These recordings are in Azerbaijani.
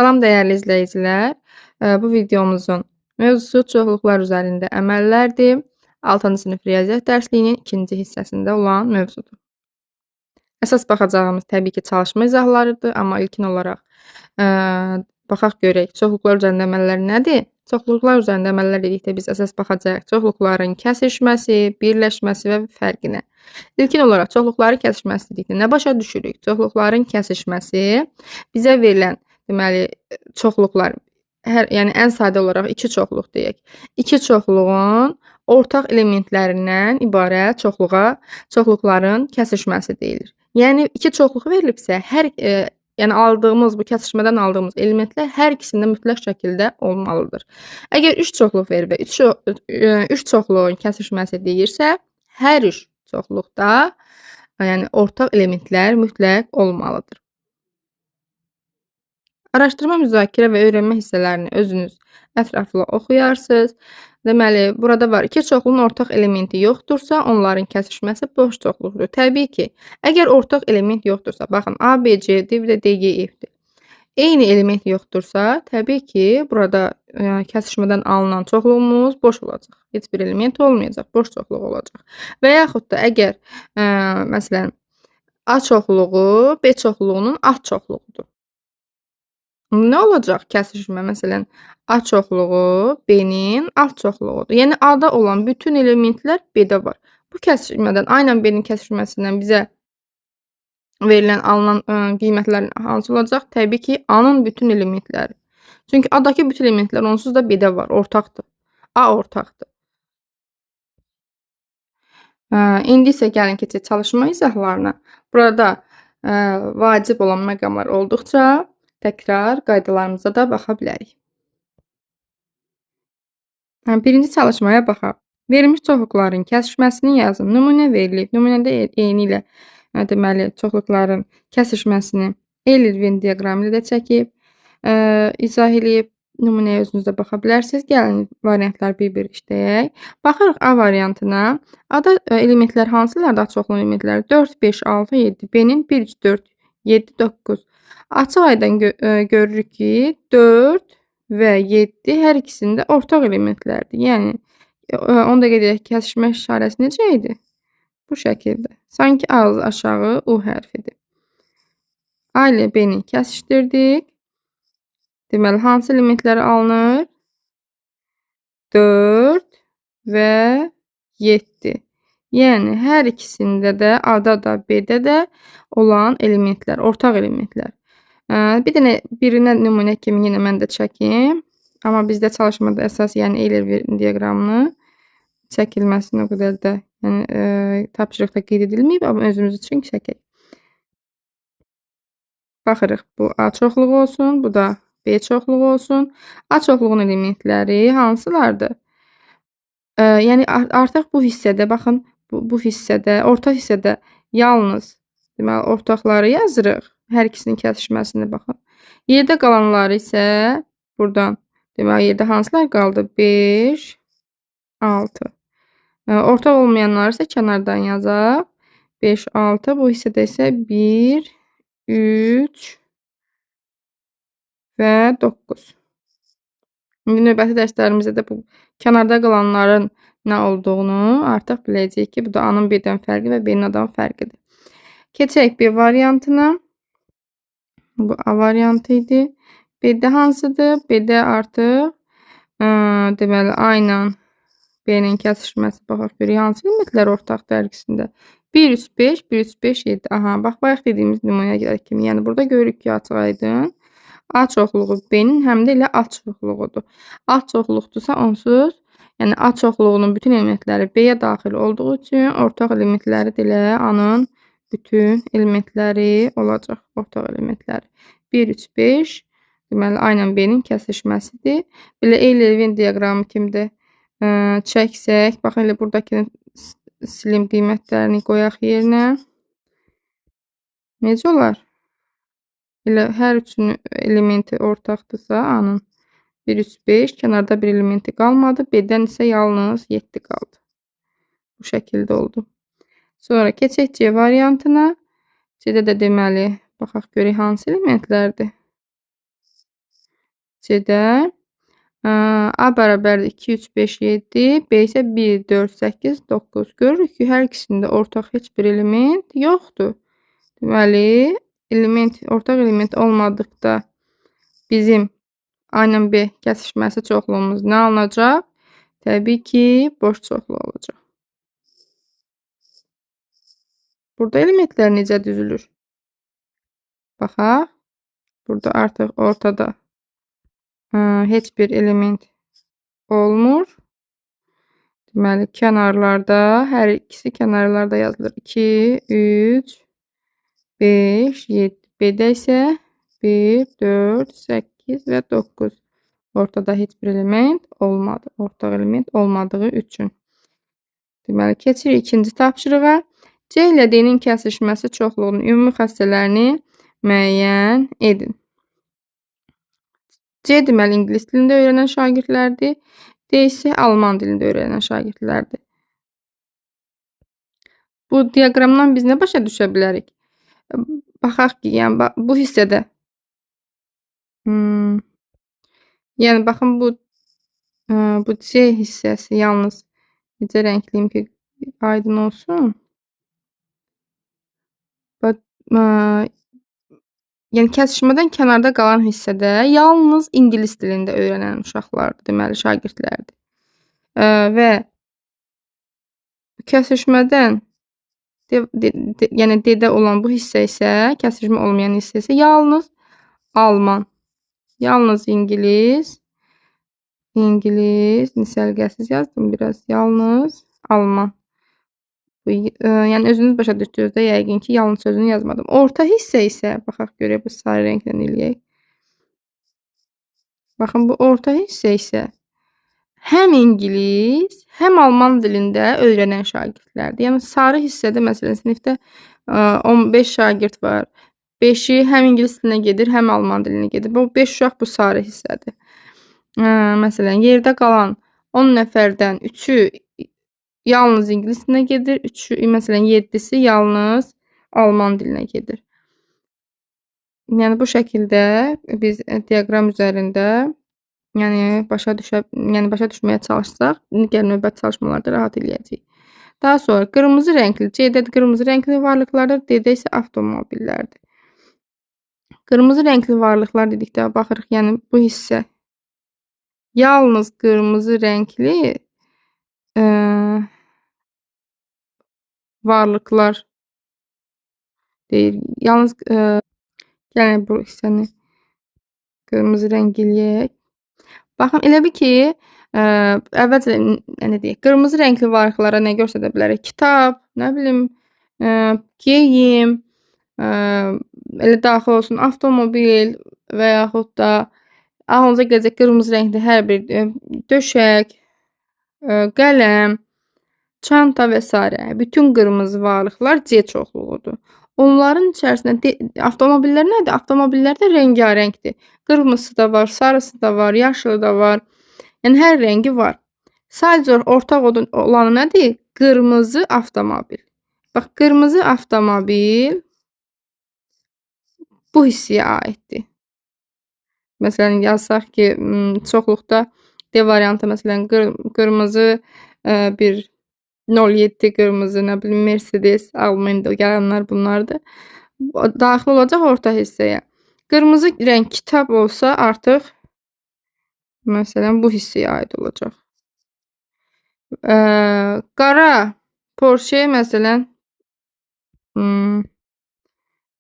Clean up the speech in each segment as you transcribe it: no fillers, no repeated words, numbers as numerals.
Salam dəyərli izləyicilər. Bu videomuzun mövzusu çoxluqlar üzərində əməllərdir. 6-cı sinif riyaziyyat dərsliyinin 2-ci hissəsində olan mövzudur. Əsas baxacağımız təbii ki, çalışma izahlarıdır, amma ilkin olaraq baxaq görək, çoxluqlar üzərində əməllər nədir? Çoxluqlar üzərində əməllər dedikdə biz əsas baxacağıq çoxluqların kəsişməsi, birləşməsi və fərqinə. İlkin olaraq çoxluqların kəsişməsi dedikdə nə başa düşürük? Çoxluqların kəsişməsi bizə verilən deməli çoxluqlar yəni ən sadə olaraq 2 çoxluq deyək. 2 çoxluğun ortaq elementlərindən ibarət çoxluqların kəsişməsi deyilir. Yəni 2 çoxluq verilibsə, yəni aldığımız bu kəsişmədən aldığımız elementlər hər ikisində mütləq şəkildə olmalıdır. Əgər 3 çoxluq verib və 3 çoxluğun kəsişməsi deyirsə, hər 3 çoxluqda yəni ortaq elementlər mütləq olmalıdır. Araşdırma, müzakirə və öyrənmə hissələrini özünüz ətraflı oxuyarsınız. Deməli, burada var 2 çoxluğun ortaq elementi yoxdursa, onların kəsişməsi boş çoxluqdur. Təbii ki, əgər ortaq element yoxdursa, baxın, A, B, C-dir, bir də D, E, F-dir. Eyni element yoxdursa, təbii ki, burada kəsişmədən alınan çoxluğumuz boş olacaq. Heç bir element olmayacaq, boş çoxluq olacaq. Və yaxud da əgər, məsələn, A çoxluğu B çoxluğunun alt çoxluğudur. Nə olacaq kəsişmə? Məsələn, A çoxluğu B-nin alt çoxluğudur. Yəni A-da olan bütün elementlər B-də var. Bu kəsişmədən A ilə B-nin kəsişməsindən bizə verilən, alınan qiymətlər hansı olacaq? Təbii ki, A-nın bütün elementləri. Çünki A-dakı bütün elementlər onsuz da B-də var, ortaqdır. A ortaqdır. İndi isə gəlin keçək çalışma izahlarına. Burada vacib olan məqamlar olduqca təkrar qaydalarımıza da baxa bilərik. Birinci çalışmaya baxaq. Verilmiş çoxluqların kəsişməsini yazın. Nümunə verilib. Nümunədə eyni ilə deməli çoxluqların kəsişməsini Euler Venn diaqramı ilə də çəkib, izah eləyib. Nümunəyə özünüz də baxa bilərsiniz. Gəlin variantları bir-bir işləyək. Baxırıq A variantına. A-da elementlər hansılardır? A çoxluğun elementləri 4, 5, 6, 7. B-nin 1, 3, 4, 7, 9. Açıq aydın görürük ki, 4 və 7 hər ikisində ortaq elementlərdir. Yəni, onu da qeyd edək ki, kəsişmə işarəsi necə idi? Bu şəkildə. Sanki ağız aşağı U hərfidir. A ilə B-ni kəsişdirdik. Deməli, hansı elementləri alınır? 4 və 7. Yəni, hər ikisində də A-da da, B-də də olan elementlər, ortaq elementlər. Bir dənə birinə nümunə kimi yenə mən də çəkim. Amma bizdə çalışmada əsas, yəni Euler Venn diaqramını çəkilməsini o qədər də tapşırıqda qeyd edilməyib, amma özümüz üçün çəkək. Baxırıq, bu A çoxluğu olsun, bu da B çoxluğu olsun. A çoxluğunun elementləri hansılardır? Yəni, artıq bu hissədə, baxın, bu hissədə, orta hissədə yalnız deməli, ortaqları yazırıq. Hər ikisinin kəsişməsini baxın. Yerdə qalanları isə buradan, deməli, yerdə hansılar qaldı? 5, 6. Ortaq olmayanları isə kənardan yazaq. 5, 6. Bu hissədə isə 1, 3 və 9. İndi növbəti dərslərimizdə də bu kənarda qalanların nə olduğunu artıq biləcəyik ki, bu da A-nın B-dən fərqi və B-nin A-dan fərqidir. Keçək B variantına. Bu A variantı idi. B-də hansıdır? B-də artıq deməli, A ilə B-nin kəsişməsi. Baxaq görək, hansı elementlər ortaqdır hər ikisində? 1, 3, 5, 1, 3, 5, 7. Aha, bax, bayaq dediyimiz nümunəyə gələk kimi. Yəni, burada görürük ki, açıq aydın A çoxluğu B-nin həm də ilə A çoxluğudur. A çoxluqdursa onsuz, yəni A çoxluğunun bütün elementləri B-yə daxil olduğu üçün ortaq elementləri də elə A-nın bütün elementləri olacaq. Ortaq elementləri. 1, 3, 5. Deməli, A ilə B-nin kəsişməsidir. Belə Euler Venn diaqramı kimi də çəksək. Baxın, elə buradakını silim qiymətlərini qoyaq yerinə. Necə olar? Elə hər üçün elementi ortaqdırsa A-nın 1, 3, 5. Kənarda bir elementi qalmadı. B-dən isə yalnız 7 qaldı. Bu şəkildə oldu. Sonra keçək C variantına. C-də də deməli, baxaq görək hansı elementlərdir. C-də A bərabərdir 2, 3, 5, 7, B isə 1, 4, 8, 9. Görürük ki, hər ikisində ortaq heç bir element yoxdur. Deməli, ortaq element olmadıqda bizim A ilə B kəsişməsi çoxluğumuz nə alınacaq? Təbii ki, boş çoxluq olacaq. Burada elementlər necə düzülür? Baxaq. Burada artıq ortada heç bir element olmur. Deməli, kənarlarda, hər ikisi kənarlarda yazılır. 2, 3, 5, 7. B-də isə 1, 4, 8 və 9. Ortada heç bir element olmadı. Ortaq element olmadığı üçün. Deməli, keçirik ikinci tapşırığa. C ilə D-nin kəsişməsi çoxluğunun ümumi xassələrini müəyyən edin. C deməli, ingilis dilində öyrənən şagirdlərdir. D isə alman dilində öyrənən şagirdlərdir. Bu diaqramdan biz nə başa düşə bilərik? Baxaq ki, yəni bu hissədə yəni baxın bu C hissəsi yalnız necə rəngliyim ki aydın olsun. Yəni kəsişmədən kənarda qalan hissədə yalnız ingilis dilində öyrənən uşaqlardır, deməli şagirdlərdir. Və kəsişmədən yəni D-də olan bu hissə isə, kəsişmə olmayan hissə isə yalnız alman, yalnız ingilis, səliqəsiz yazdım biraz, yalnız alman. Yəni özünüz başa düşdünüz də yəqin ki, yalnız sözünü yazmadım. Orta hissə isə, baxaq görək bu sarı rənglə eləyək. Baxın, bu orta hissə isə həm ingilis, həm alman dilində öyrənən şagirdlərdir. Yəni sarı hissədə məsələn sinifdə 15 şagird var. 5-i həm ingilis dilinə gedir, həm alman dilinə gedir. Bu 5 uşaq bu sarı hissədir. Məsələn, yerdə qalan 10 nəfərdən 3-ü yalnız ingilis dilinə gedir, məsələn 7-si yalnız alman dilinə gedir. Yəni bu şəkildə biz diaqram üzərində başa düşməyə çalışsaq, digər növbəti çalışmalarda rahat eləyəcəyik. Daha sonra qırmızı rəngli, C-də qırmızı rəngli varlıqlardır, D-də isə avtomobillərdir. Qırmızı rəngli varlıqlar dedikdə baxırıq, yəni bu hissə yalnız qırmızı rəngli varlıqlar deyil. Yalnız gəlin bu hissəni qırmızı rəng eləyək. Baxın, elə bil ki, əvvəlcə nə deyək, qırmızı rəngli varlıqlara nə göstərə bilərik? Kitab, nə bilim, geyim, elə daxil olsun, avtomobil və yaxud da ağlınıza gələcək qırmızı rəngli hər bir döşək, qələm, çanta və s. Bütün qırmızı varlıqlar C çoxluğudur. Onların içərisində avtomobillər nədir? Avtomobillər də rəngarəngdir. Qırmızısı da var, sarısı da var, yaşılı da var. Yəni hər rəngi var. Sadəcə ortaq olanı nədir? Qırmızı avtomobil. Bax, qırmızı avtomobil bu hissəyə aiddir. Məsələn, yazsaq ki, çoxluqda D variantı, məsələn, qırmızı bir 07 qırmızı, nə bilim, Mercedes, Almanda gələnlər bunlardır. Daxil olacaq orta hissəyə. Qırmızı rəng kitab olsa artıq, məsələn, bu hissəyə aid olacaq. Qara Porsche, məsələn,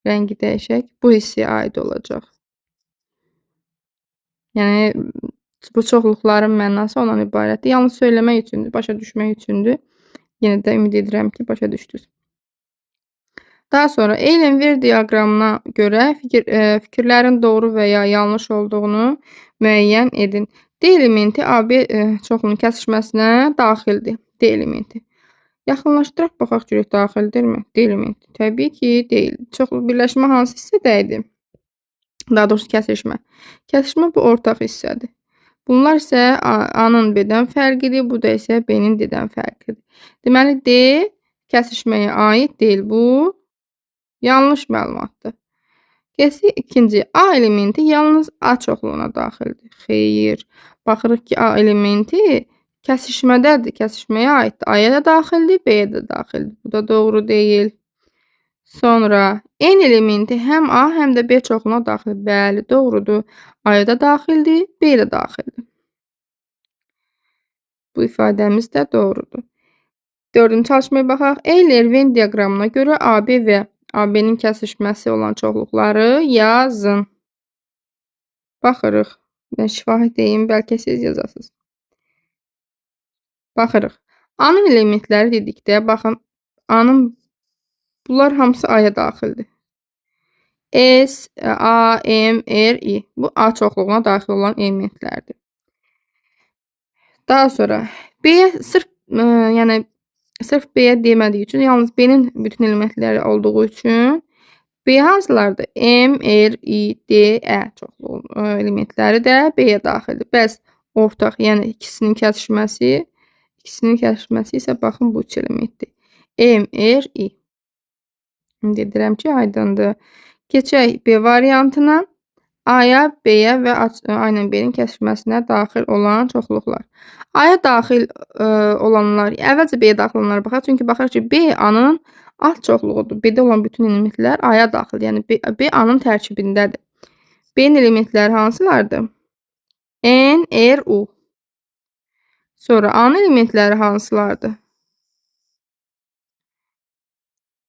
rəngi dəyişək, bu hissəyə aid olacaq. Yəni, bu çoxluqların mənası ondan ibarətdir. Yalnız söyləmək üçündür, başa düşmək üçündür. Yenə də ümid edirəm ki, başa düşdünüz. Daha sonra Eylenberg diaqramına görə fikirlərin doğru və ya yanlış olduğunu müəyyən edin. D elementi AB çoxluğunun kəsişməsinə daxildir. D elementi. Yaxınlaşdıraq, baxaq görək daxildirmi? D elementi. Təbii ki, deyil. Çoxluq birləşmə hansı hissədə idi? Daha doğrusu kəsişmə. Kəsişmə bu ortaq hissədir. Bunlar isə A-nın B-dən fərqidir, bu da isə B-nin D-dən fərqidir. Deməli, D kəsişməyə aid deyil. Bu yanlış məlumatdır. Keçirik ikinci. A elementi yalnız A çoxluğuna daxildir. Xeyr. Baxırıq ki, A elementi kəsişmədədir. Kəsişməyə aiddir. A-ya da daxildir, B-yə də daxildir. Bu da doğru deyil. Sonra N elementi həm A, həm də B çoxluğuna daxildir. Bəli, doğrudur. A-ya da daxildir, B-yə də daxildir. Bu ifadəmiz də doğrudur. Dördüncü çalışmaya baxaq. Euler-Venn diaqramına görə AB və AB-nin kəsişməsi olan çoxluqları yazın. Baxırıq. Mən şifahi deyim, bəlkə siz yazasınız. Baxırıq. A-nın elementləri dedikdə, baxın, A-nın bunlar hamısı A-ya daxildir. S, A, M, R, I. Bu A çoxluğuna daxil olan elementlərdir. Daha sonra B-yə sırf B-yə demədiyi üçün, yalnız B-nin bütün elementləri olduğu üçün B hansılardır? M, R, I, D, Ə çoxluğu elementləri də B-yə daxildir. Bəs ortaq, yəni ikisinin kəsişməsi isə baxın bu üç elementdir. M, R, I. İndi deyirəm ki, aydındır. Keçək B variantına. A-ya, B-yə və A ilə B-nin kəsişməsinə daxil olan çoxluqlar. A-ya daxil olanlar, əvvəlcə B-yə daxil olanlara baxaq. Çünki baxırıq ki, B A-nın alt çoxluğudur. B-də olan bütün elementlər A-ya daxildir. Yəni B A-nın tərkibindədir. B-nin elementləri hansılardır? N, R, U. Sonra A-nın elementləri hansılardır?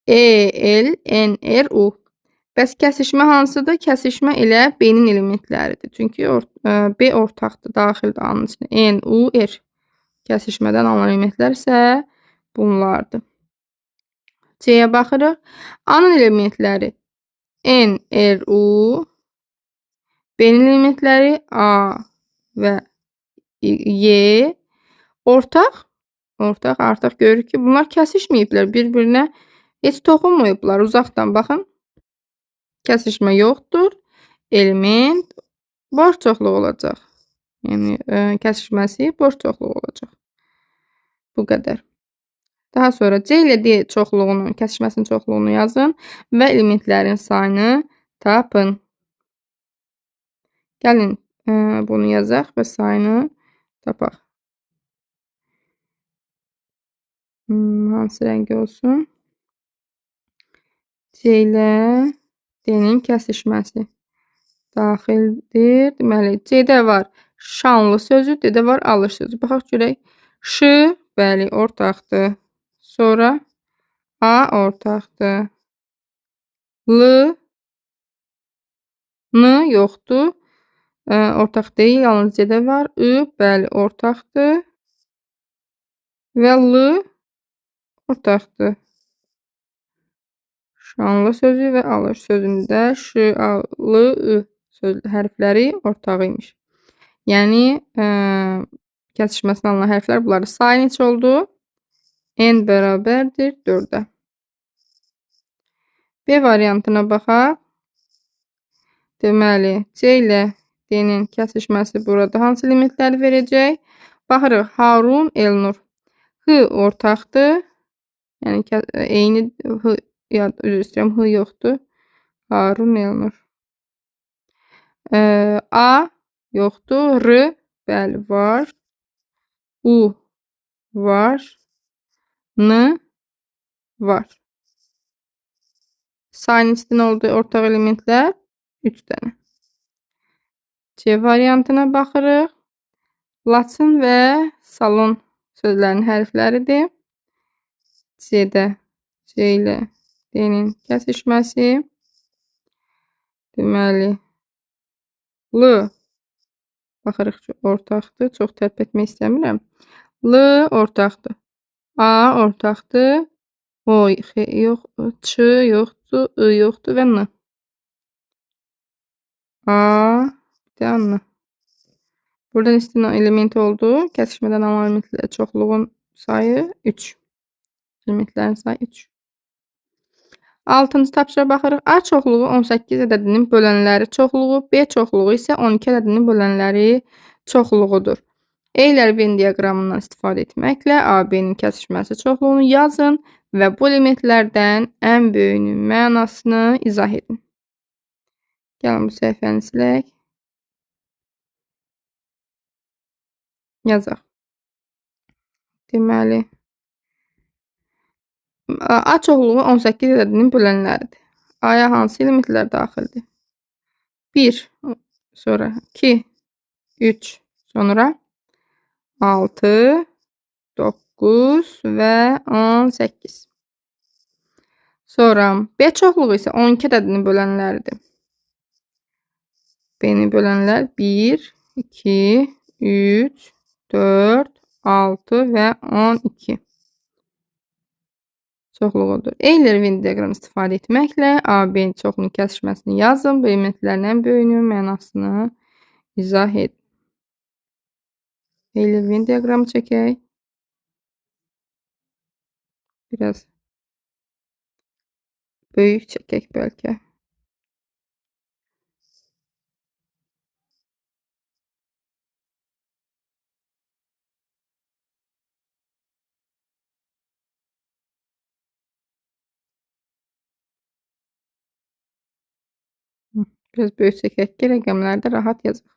E, L, N, R, U. Bəs kəsişmə hansıdır? Kəsişmə elə B-nin elementləridir. Çünki B ortaqdır, daxildir A-nın içində. N, U, R. Kəsişmədən alınan elementlər isə bunlardır. C-yə baxırıq. A-nın elementləri N, R, U. B-nin elementləri A və Y. Ortaq artıq görürük ki, bunlar kəsişməyiblər. Bir-birinə heç toxunmayıblar. Uzaqdan baxın. Kəsişmə yoxdur. Element boş çoxluq olacaq. Yəni, kəsişməsi boş çoxluq olacaq. Bu qədər. Daha sonra C ilə D çoxluğunun, kəsişməsinin çoxluğunu yazın və elementlərin sayını tapın. Gəlin, bunu yazaq və sayını tapaq. Hansı rəng olsun? C ilə D-nin kəsişməsi daxildir. Deməli, C-də var şanlı sözü, D-də var alış sözü. Baxaq görək. Ş, bəli, ortaqdır. Sonra A ortaqdır. L, N yoxdur. Ortaq deyil, yalnız C-də var. I, bəli, ortaqdır. Və L ortaqdır. Şanlı sözü və alış sözündə Ş, A, L, I hərfləri ortağı imiş. Yəni, kəsişməsindən alınan hərflər bunlar. Sayı neçə oldu? N bərabərdir 4-ə. B variantına baxaq. Deməli, C ilə D-nin kəsişməsi burada hansı elementləri verəcək? Baxırıq, Harun, Elnur. H ortaqdır. Yəni, eyni H, üzr istəyirəm, H yoxdur. Harun, Elnur. A yoxdur. R, bəli, var. U var. N var. Sayı neçə dənə oldu ortaq elementlər? 3 dənə. C variantına baxırıq. Laçın və salon sözlərinin hərfləridir. C-də C ilə D-nin kəsişməsi. Deməli, L baxırıq ki, ortaqdır. Çox tərpə etmək istəmirəm. L ortaqdır. A ortaqdır. O yox, Ç yoxdur, I yoxdur və N. A, bir də N. Burada neçə dənə element oldu? Kəsişmədən alınan elementlər çoxluğun sayı 3. Elementlərin sayı 3. 6-cı tapşırığa baxırıq. A çoxluğu 18 ədədinin bölənləri çoxluğu, B çoxluğu isə 12 ədədinin bölənləri çoxluğudur. Euler-Venn diaqramından istifadə etməklə AB-nin kəsişməsi çoxluğunu yazın və bu elementlərdən ən böyüyünün mənasını izah edin. Gəlin bu səhifəni silək. Yazaq. Deməli, A çoxluğu 18 ədədinin bölənləridir. A-ya hansı elementlər daxildir? 1, sonra 2, 3, sonra 6, 9 və 18. Sonra B çoxluğu isə 12 ədədinin bölənləridir. B-ni bölənlər 1, 2, 3, 4, 6 və 12 çoxluğudur. Euler Venn diaqramı istifadə etməklə AB-nin çoxluğunun kəsişməsini yazın. Bu elementlərin ən böyüyünün mənasını izah edin. Euler Venn diaqramı çəkək. Biraz böyük çəkək bəlkə. Biraz böyük çəkək ki, rəqəmləri də rahat yazaq.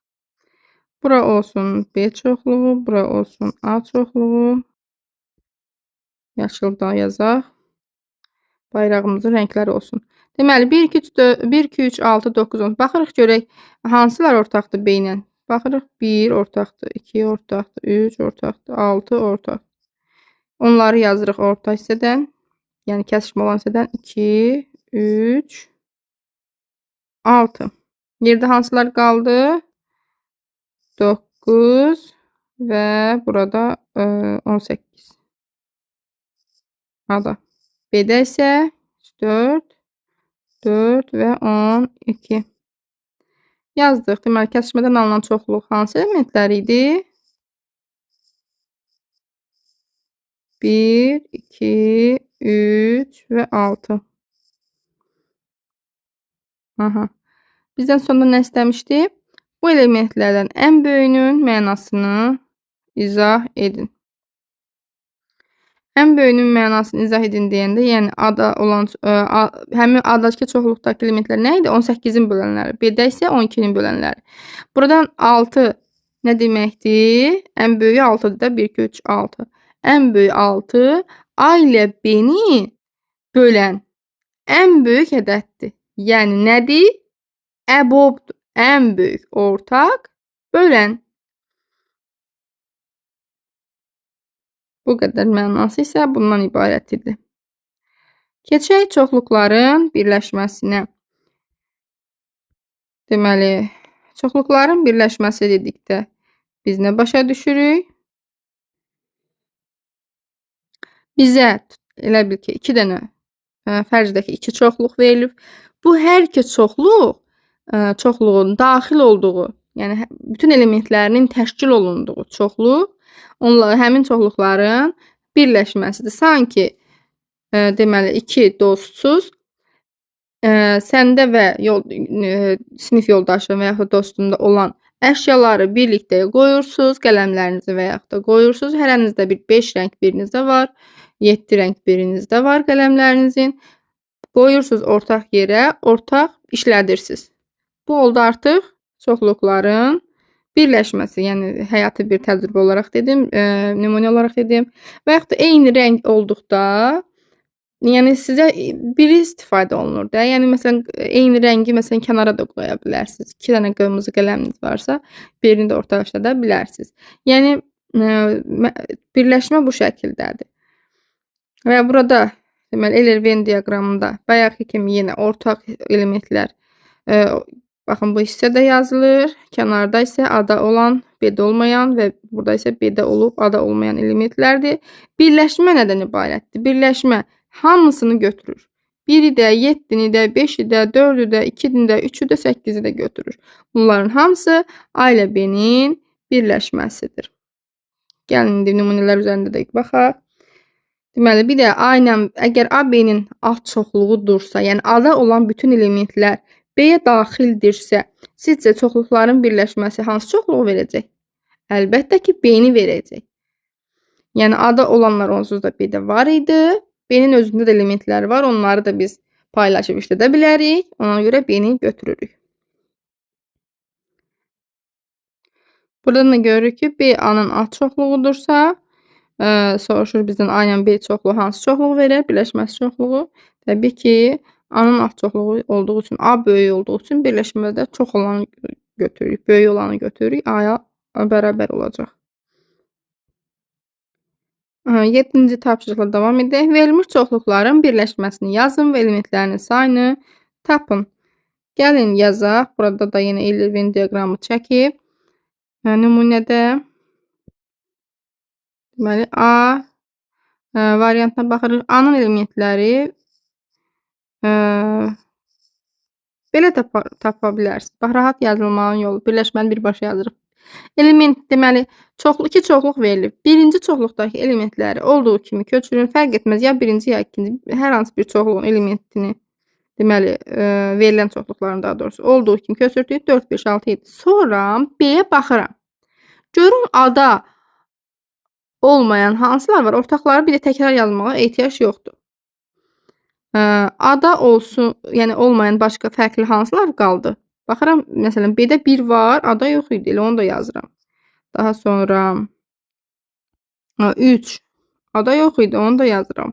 Bura olsun B çoxluğu, bura olsun A çoxluğu. Yaşılda yazaq. Bayrağımızın rəngləri olsun. Deməli, 1, 2, 3, 6, 9, 10. Baxırıq görək, hansılar ortaqdır B ilə? Baxırıq, 1 ortaqdır, 2 ortaqdır, 3 ortaqdır, 6 ortaqdır. Onları yazırıq orta hissədən. Yəni, kəsişmə olan hissədən 2, 3, 6. Yerdə hansılar qaldı? 9 və burada 18. Ada. B-də isə 4, 4 və 12. Yazdıq. Deməli, kəsişmədən alınan çoxluq hansı elementləri idi? 1, 2, 3 və 6. Aha. Bizdən sonda nə istəmişdi? Bu elementlərdən ən böyüyünün mənasını izah edin. Ən böyüyünün mənasını izah edin deyəndə, yəni ada olan, həmin adadakı çoxluqdakı elementlər nə idi? 18-in bölənləri. B-də isə 12-nin bölənləri. Buradan 6 nə deməkdir? Ən böyüyü 6-dır da. 1, 2, 3, 6. Ən böyük 6 A ilə B-ni bölən ən böyük ədəddir. Yəni nədir? Əbobdur. Ən böyük ortaq bölən. Bu qədər mənası isə bundan ibarətdir. Keçək çoxluqların birləşməsinə. Deməli, çoxluqların birləşməsi dedikdə biz nə başa düşürük? Bizə elə bil ki, 2 dənə fərcdəki 2 çoxluq verilib. Bu hər iki çoxluğun daxil olduğu, yəni bütün elementlərinin təşkil olunduğu çoxluq, həmin çoxluqların birləşməsidir. Sanki deməli 2 dostsuz səndə və sinif yoldaşın və yaxud dostunda olan əşyaları birlikdə qoyursunuz, qələmlərinizi və yaxud da qoyursunuz. Hərənizdə bir 5 rəng birinizdə var, 7 rəng birinizdə var qələmlərinizin. Qoyursunuz ortaq yerə, ortaq işlədirsiniz. Bu oldu artıq çoxluqların birləşməsi. Yəni həyati bir təcrübə olaraq dedim, nümunə olaraq dedim. Və yaxud da eyni rəng olduqda, yəni sizə biri istifadə olunur da. Yəni məsələn eyni rəngi məsələn kənara da qoya bilərsiniz. 2 dənə qırmızı qələminiz varsa, birini də ortaq işlədə bilərsiniz. Yəni birləşmə bu şəkildədir. Və burada deməli Euler Venn diaqramında bayaqki kimi yenə ortaq elementlər baxın bu hissədə yazılır. Kənarda isə ada olan, B-də olmayan və burada isə B-də olub, ada olmayan elementlərdir. Birləşmə nədən ibarətdir? Birləşmə hamısını götürür. 1-i də, 7-ni də, 5-i də, 4-ü də, 2-ni də, 3-ü də, 8-i də götürür. Bunların hamısı A ilə B-nin birləşməsidir. Gəlin indi nümunələr üzərində də baxaq. Deməli, bir də A ilə, əgər A, B-nin alt çoxluğu dursa, yəni ada olan bütün elementlər B-yə daxildirsə, sizcə çoxluqların birləşməsi hansı çoxluğu verəcək? Əlbəttə ki, B-ni verəcək. Yəni, ada olanlar onsuz da B-də var idi. B-nin özündə də elementləri var. Onları da biz paylaşıb işlədə bilərik. Ona görə B-ni götürürük. Buradan da görürük ki, B A-nın A çoxluğudursa, soruşur bizdən A ilə B çoxluğu hansı çoxluğu verir? Birləşməsi çoxluğu. Təbii ki, A-nın A çoxluğu olduğu üçün, A böyük olduğu üçün birləşmədə çox olanı götürürük. Böyük olanı götürürük. A-ya bərabər olacaq. 7-ci tapşırıqla davam edək. Verilmiş çoxluqların birləşməsini yazın və elementlərinin sayını tapın. Gəlin yazaq. Burada da yenə Euler-Venn diaqramı çəkib. Nümunədə deməli A variantına baxırıq. A-nın elementləri belə tapa bilərsiniz. Bax, rahat yazılmanın yolu. Birləşməni birbaşa yazırıq. Element deməli iki çoxluq verilib. Birinci çoxluqdakı elementləri olduğu kimi köçürün. Fərq etməz, ya birinci ya ikinci. Hər hansı bir çoxluğun elementini deməli verilən çoxluqların daha doğrusu olduğu kimi köçürdük. 4, 5, 6, 7. Sonra B-yə baxıram. Görün A-da olmayan hansılar var? Ortaqları bir də təkrar yazmağa ehtiyac yoxdur. A-da olsun, yəni olmayan başqa fərqli hansılar qaldı? Baxıram, məsələn, B-də 1 var, A-da yox idi. Elə onu da yazıram. Daha sonra 3. A-da yox idi, onu da yazıram.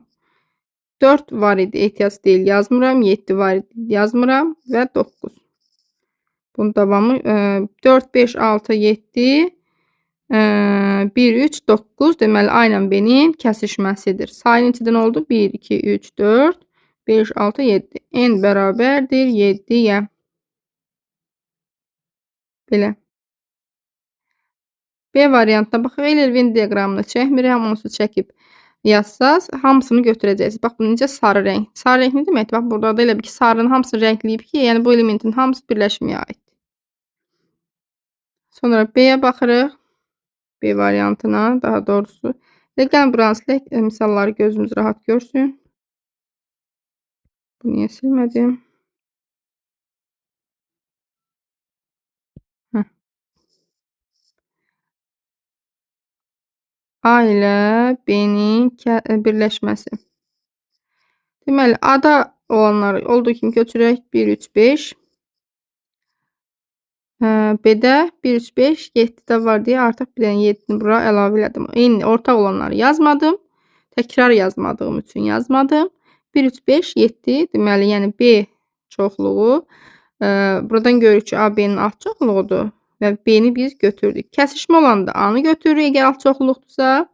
4 var idi, ehtiyac deyil, yazmıram. 7 var idi, yazmıram. Və 9. Bunun davamı 4, 5, 6, 7, 1, 3, 9. Deməli, A ilə B-nin kəsişməsidir. Sayı neçədən oldu? 1, 2, 3, 4, 5, 6, 7. N bərabərdir 7-yə. Belə. B variantına baxaq. Euler-Venn diaqramını çəkmirəm. Onsuz çəkib yazsaz, hamısını götürəcəksiniz. Bax, bu necə sarı rəng. Sarı rəng nə deməkdir? Bax, burada da elə bir ki, sarının hamısını rəngləyib ki, yəni bu elementin hamısı birləşməyə aiddir. Sonra B-yə baxırıq. B variantına, daha doğrusu. Gəlin, buranı silək, misalları gözümüz rahat görsün. Bu niyə silmədim? A ilə B-nin birləşməsi. Deməli, A-da olanları olduğu kimi köçürək. 1, 3, 5. B-də 1, 3, 5, 7-də var deyə artıq bir dənə 7-ni bura əlavə elədim. Eyni, ortaq olanları yazmadım. Təkrar yazmadığım üçün yazmadım. 1, 3, 5, 7. Deməli, yəni B çoxluğu. Buradan görürük ki, A B-nin alt çoxluğudur. Və B-ni biz götürdük. Kəsişmə olanda A-nı götürürük, əgər alt çoxluqdursa.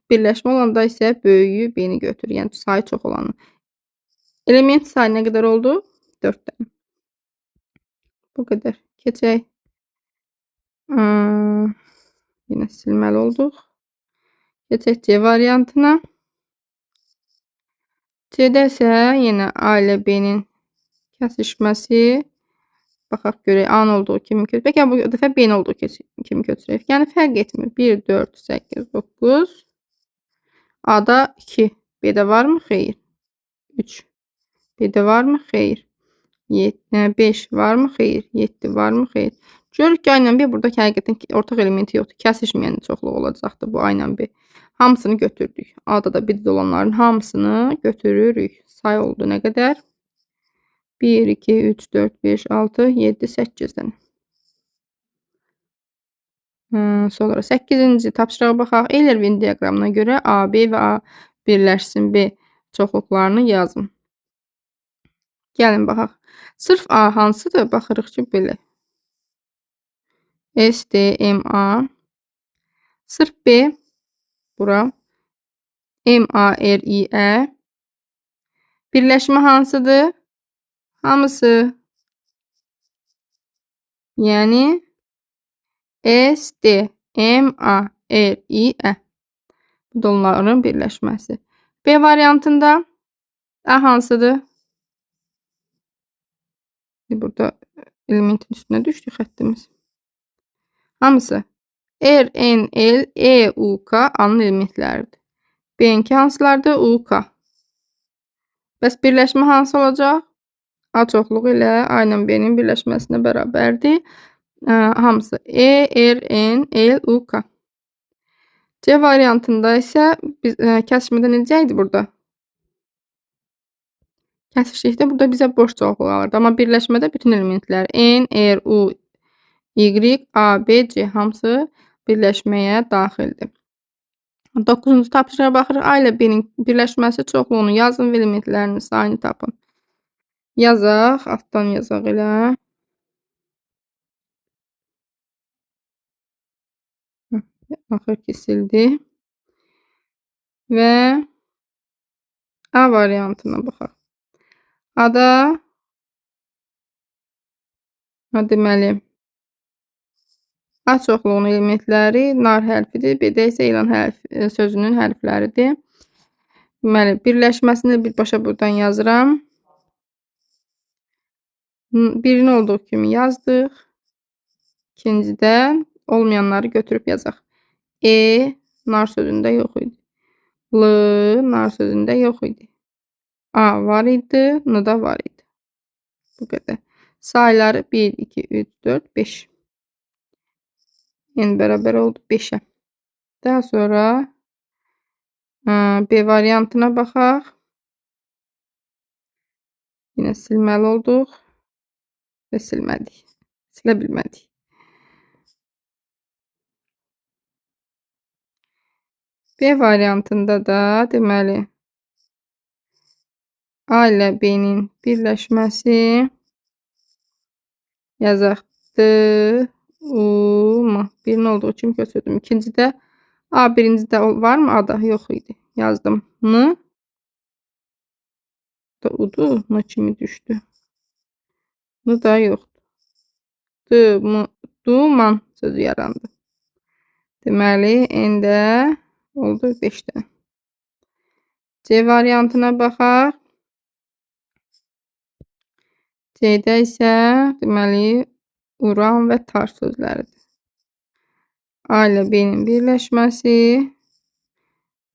Birləşmə olanda isə böyüyü B-ni götürür. Yəni sayı çox olanı. Element sayı nə qədər oldu? 4 dənə. Bu qədər. Keçək. Yenə silməli olduq. Keçək C variantına. C-də isə yenə A ilə B-nin kəsişməsi. Baxaq görək, A-nın olduğu kimi köçürək. Bəlkə bu dəfə B-nin olduğu kimi köçürək. Yəni fərq etmir. 1, 4, 8, 9. A-da 2. B-də varmı? Xeyr. 3. B-də varmı? Xeyr. 5 varmı? Xeyr. 7 varmı? Xeyr. Görürük ki, A ilə B buradakı həqiqətən ortaq elementi yoxdur. Kəsişməyən çoxluq olacaqdır bu A ilə B. Hamısını götürdük. A-da da B-də olanların hamısını götürürük. Say oldu nə qədər? 1, 2, 3, 4, 5, 6, 7, 8 dənə. Sonra 8-ci tapşırığa baxaq. Euler-Venn diaqramına görə A, B və A birləşsin B çoxluqlarını yazın. Gəlin baxaq. Sırf A hansıdır? Baxırıq ki, belə. S, D, M, A. Sırf B, bura. M, A, R, I, Ə. Birləşmə hansıdır? Hamısı. Yəni S, D, M, A, R, I, Ə. Bu da onların birləşməsi. B variantında A hansıdır? Burada elementin üstünə düşdü xəttimiz. Hamısı. R, N, L, E, U, K A-nın elementləridir. B-ninki hansılardır? U, K. Bəs birləşmə hansı olacaq? A çoxluğu ilə A ilə B-nin birləşməsinə bərabərdir. Hamısı E, R, N, L, U, K. C variantında isə kəsişmədə necə idi burada? Kəsişlikdə burada bizə boş çoxluq alırdı. Amma birləşmədə bütün elementlər N, R, U, Y, A, B, C hamısı birləşməyə daxildir. 9-cu tapşırığa baxırıq. A ilə B-nin birləşməsi çoxluğunu yazın və elementlərinin sayını tapın. Yazaq, altdan yazaq elə. Axır ki sildi. Və A variantına baxaq. A-da deməli A çoxluğunun elementləri nar hərfidir. B-də isə elan sözünün hərfləridir. Deməli, birləşməsini birbaşa buradan yazıram. Birini olduğu kimi yazdıq. İkincidə olmayanları götürüb yazaq. E nar sözündə yox idi. L nar sözündə yox idi. A var idi, N da var idi. Bu qədər. Sayları 1, 2, 3, 4, 5. N bərabər oldu 5-ə. Daha sonra B variantına baxaq. Yine silməli olduq və silmədik. Silə bilmədik. B variantında da deməli A ilə B-nin birləşməsi yazaq D, U, M. Birinin olduğu kimi götürdüm. İkincidə A birincidə varmı? A-da yox idi. Yazdım. N da U-dur. N kimi düşdü. N da yoxdur. D, M, duman sözü yarandı. Deməli, N-də oldu 5 dənə. C variantına baxaq. C-də isə deməli uran və tar sözləridir. A ilə B-nin birləşməsi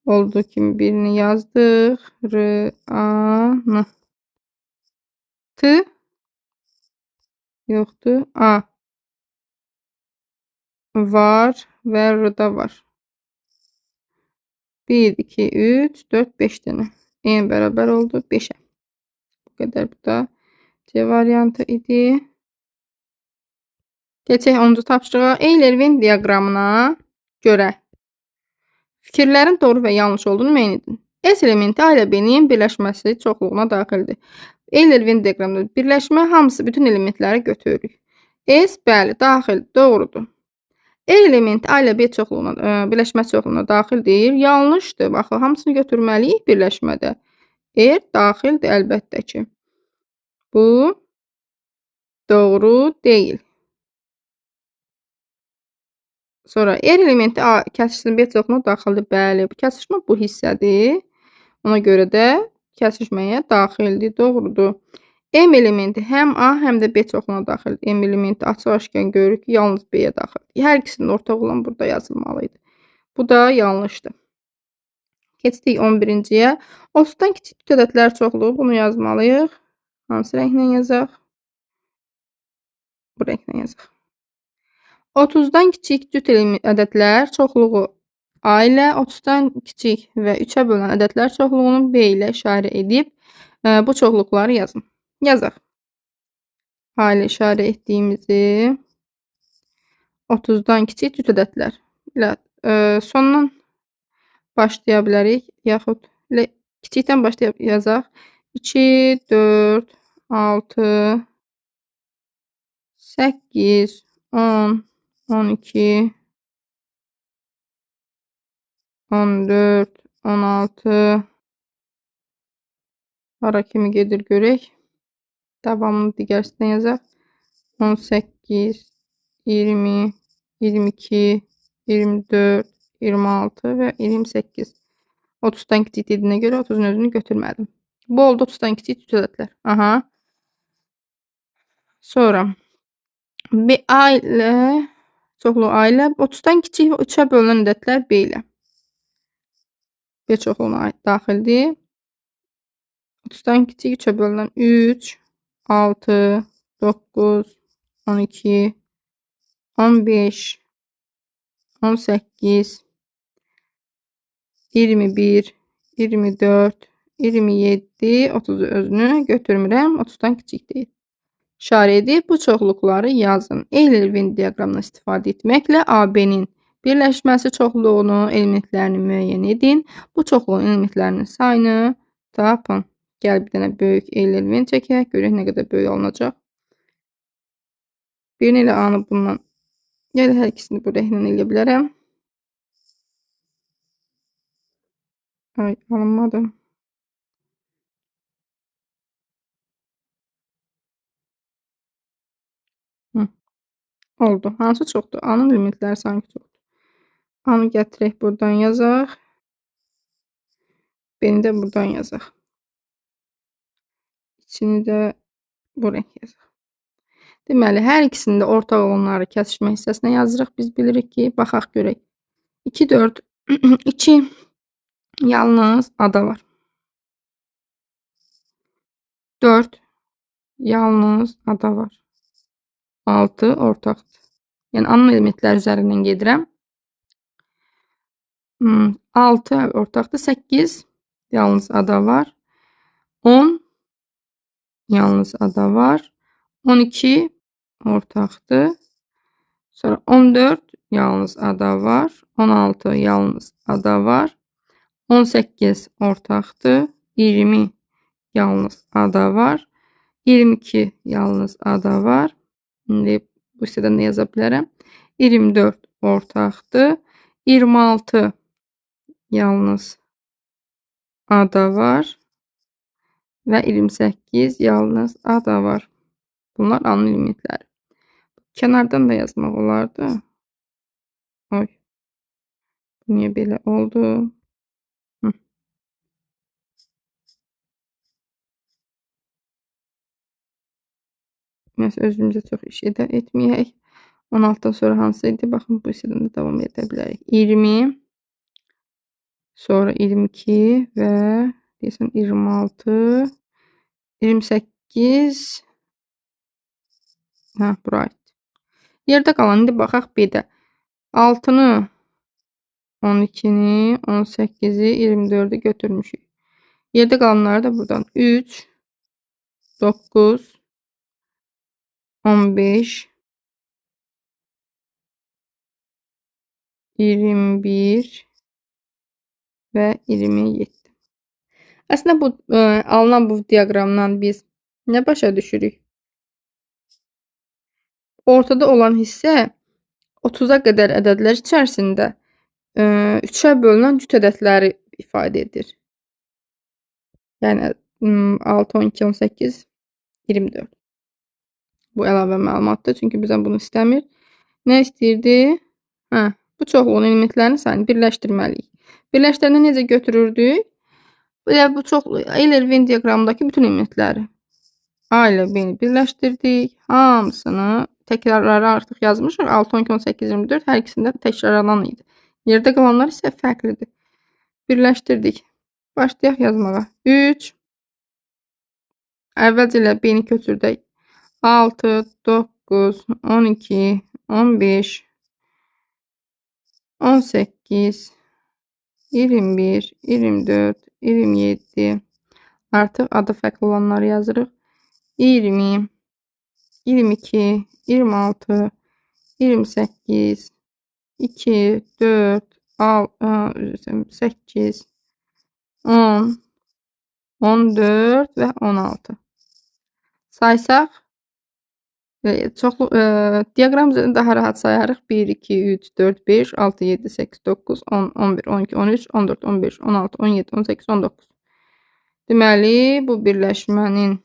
olduğu kimi birini yazdıq. R, A, N. T yoxdur. A var və R-da var. 1, 2, 3, 4, 5 dənə. N bərabər oldu 5-ə. Bu qədər. Bu da C variantı idi. Keçək 10-cu tapşırığa. Eyler-Venn diaqramına görə fikirlərin doğru və yanlış olduğunu müəyyən edin. S elementi A ilə B-nin birləşməsi çoxluğuna daxildir. Eyler-Venn diaqramında birləşmə hamısı bütün elementləri götürürük. S bəli, daxil, doğrudur. E elementi A ilə B çoxluğuna, birləşmə çoxluğuna daxil deyil. Yanlışdır. Baxın, hamısını götürməliyik birləşmədə. R daxildir əlbəttə ki. Bu doğru deyil. Sonra R elementi A kəsişmə B çoxluğuna daxildir. Bəli, bu kəsişmə bu hissədir. Ona görə də kəsişməyə daxildir. Doğrudur. M elementi həm A, həm də B çoxluğuna daxildir. M elementi açıq-aşkar görürük ki, yalnız B-yə daxildir. Hər ikisinin ortaq olan burada yazılmalıydı. Bu da yanlışdır. Keçdik 11-ciyə. 30-dan kiçik cüt ədədlər çoxluğu. Bunu yazmalıyıq. Hansı rənglə yazaq? Bu rənglə yazaq. 30-dan kiçik cüt ədədlər çoxluğu A ilə, 30-dan kiçik və 3-ə bölünən ədədlər çoxluğunu B ilə işarə edib bu çoxluqları yazın. Yazaq. A ilə işarə etdiyimizi 30-dan kiçik cüt ədədlər ilə sondan başlaya bilərik, yaxud kiçikdən başlayıb yazaq. 2, 4, 6, 8, 10, 12, 14, 16 hara kimi gedir görək. Davamını digərsindən yazaq. 18, 20, 22, 24, 26 və 28. 30-dan kiçik dediyinə görə 30-un özünü götürmədim. Bu oldu 30-dan kiçik cüt ədədlər. Aha. Sonra A ilə çoxluğu A ilə 30-dan kiçik və 3-ə bölünən ədədlər B ilə. B çoxluğuna daxildir. 30-dan kiçik 3-ə bölünən 3, 6, 9, 12, 15, 18, 21, 24, 27, 30-u özünü götürmürəm. 30-dan kiçik deyil. İşarə edib bu çoxluqları yazın. Euler-Venn diaqramından istifadə etməklə AB-nin birləşməsi çoxluğunu, elementlərini müəyyən edin. Bu çoxluğun elementlərinin sayını tapın. Gəl bir dənə böyük Euler-Venn çəkək. Görək nə qədər böyük alınacaq. Birini ilə A-nı bundan, yəni hər ikisini burada ilə eləyə bilərəm. Ay, alınmadı. Oldu. Hansı çoxdur? A-nın elementləri sanki çoxdur. A-nı gətirək buradan yazaq. B-ni də buradan yazaq. İçini də bu rəng yazaq. Deməli, hər ikisində ortaq olanları kəsişmə hissəsinə yazırıq. Biz bilirik ki, baxaq görək. 2, 4, 2 yalnız A-da var. 4 yalnız A-da var. 6 ortaqdır. Yəni, A-nın elementləri üzərindən gedirəm. 6 ortaqdır. 8 yalnız A-da var. 10 yalnız A-da var. 12 ortaqdır. Sonra 14 yalnız A-da var. 16 yalnız A-da var. 18 ortaqdır. 20 yalnız A-da var. 22 yalnız A-da var. İndi bu hissədən nə yaza bilərəm? 24 ortaqdır. 26 yalnız A-da var. Və 28 yalnız A-da var. Bunlar A-nın elementləri. Kənardan da yazmaq olardı. Oy. Bu niyə belə oldu? Biz özümüzə çox iş etməyək. 16-dan sonra hansı idi? Baxın, bu hissədən də davam edə bilərik. 20, sonra 22 və deyəsən 26, 28, bura aid. Yerdə qalan, indi baxaq B-də. 6-nı, 12-ni, 18-i, 24-ü götürmüşük. Yerdə qalanları da buradan 3, 9, 15, 21 və 27. Əslində bu alınan bu diaqramdan biz nə başa düşürük? Ortada olan hissə 30-a qədər ədədlər içərisində 3-ə bölünən cüt ədədləri ifadə edir. Yəni 6, 12, 18, 24. Bu əlavə məlumatdır, çünki bizdən bunu istəmir. Nə istəyirdi? Bu çoxluğun elementlərinin sayını birləşdirməliyik. Birləşdirəndə necə götürürdük? Bu çoxluq Euler-Venn diaqramındakı bütün elementləri A ilə B-ni birləşdirdik. Hamısını təkrarları artıq yazmışıq. 6, 12, 18, 24 hər ikisində təkrarlanan idi. Yerdə qalanlar isə fərqlidir. Birləşdirdik. Başlayaq yazmağa. 3 əvvəlcə ilə B-ni köçürdək. 6, 9, 12, 15, 18, 21, 24, 27. Artıq adı fərqli olanları yazırıq. 20, 22, 26, 28, 2, 4, 8, 10, 14 və 16. Saysaq, diaqram üzərində daha rahat sayarıq. 1, 2, 3, 4, 5, 6, 7, 8, 9, 10, 11, 12, 13, 14, 15, 16, 17, 18, 19. Deməli, bu birləşmənin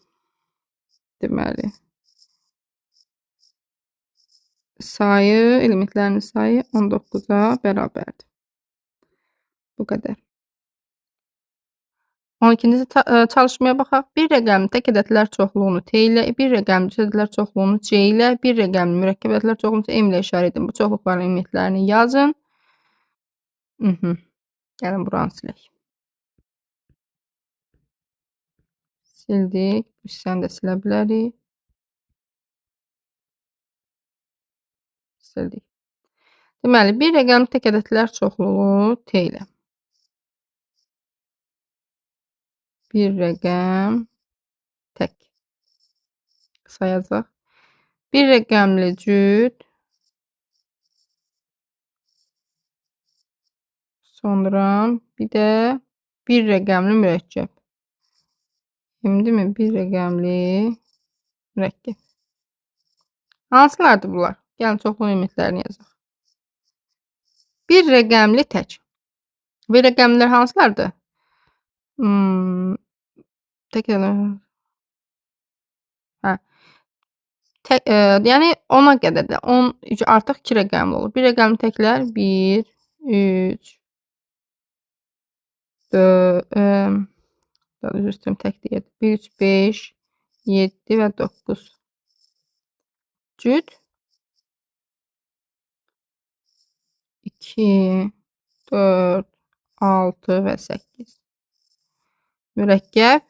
sayı, elementlərinin sayı 19-a bərabərdir. Bu qədər. 12-ci çalışmaya baxaq. Bir rəqəmin tək ədədlər çoxluğunu T ilə, bir rəqəmin cüt ədədlər çoxluğunu C ilə, bir rəqəmin mürəkkəb ədədlər çoxluğunu M ilə işarə edin. Bu çoxluqların elementlərini yazın. Gəlin buranı silək. Sildik. Bu hissəni də silə bilərik. Sildik. Deməli, bir rəqəmin tək ədədlər çoxluğu T ilə. Bir rəqəm tək. Sayacaq. Bir rəqəmli cüt, sonra bir də bir rəqəmli mürəkkəb. Demdimi? Bir rəqəmli mürəkkəb. Hansılardır bunlar? Gəlin çoxlu elementlərini yazaq. Bir rəqəmli tək. Bir rəqəmlər hansılardır? Tək hə. Yəni 10-a qədər də 10 artıq 2 rəqəmli olur. Bir rəqəmli təklər 1, 3, 4, üzr istəyirəm tək deyirdim. 1, 3, 5, 7 və 9. Cüt 2, 4, 6 və 8. Mürəkkəb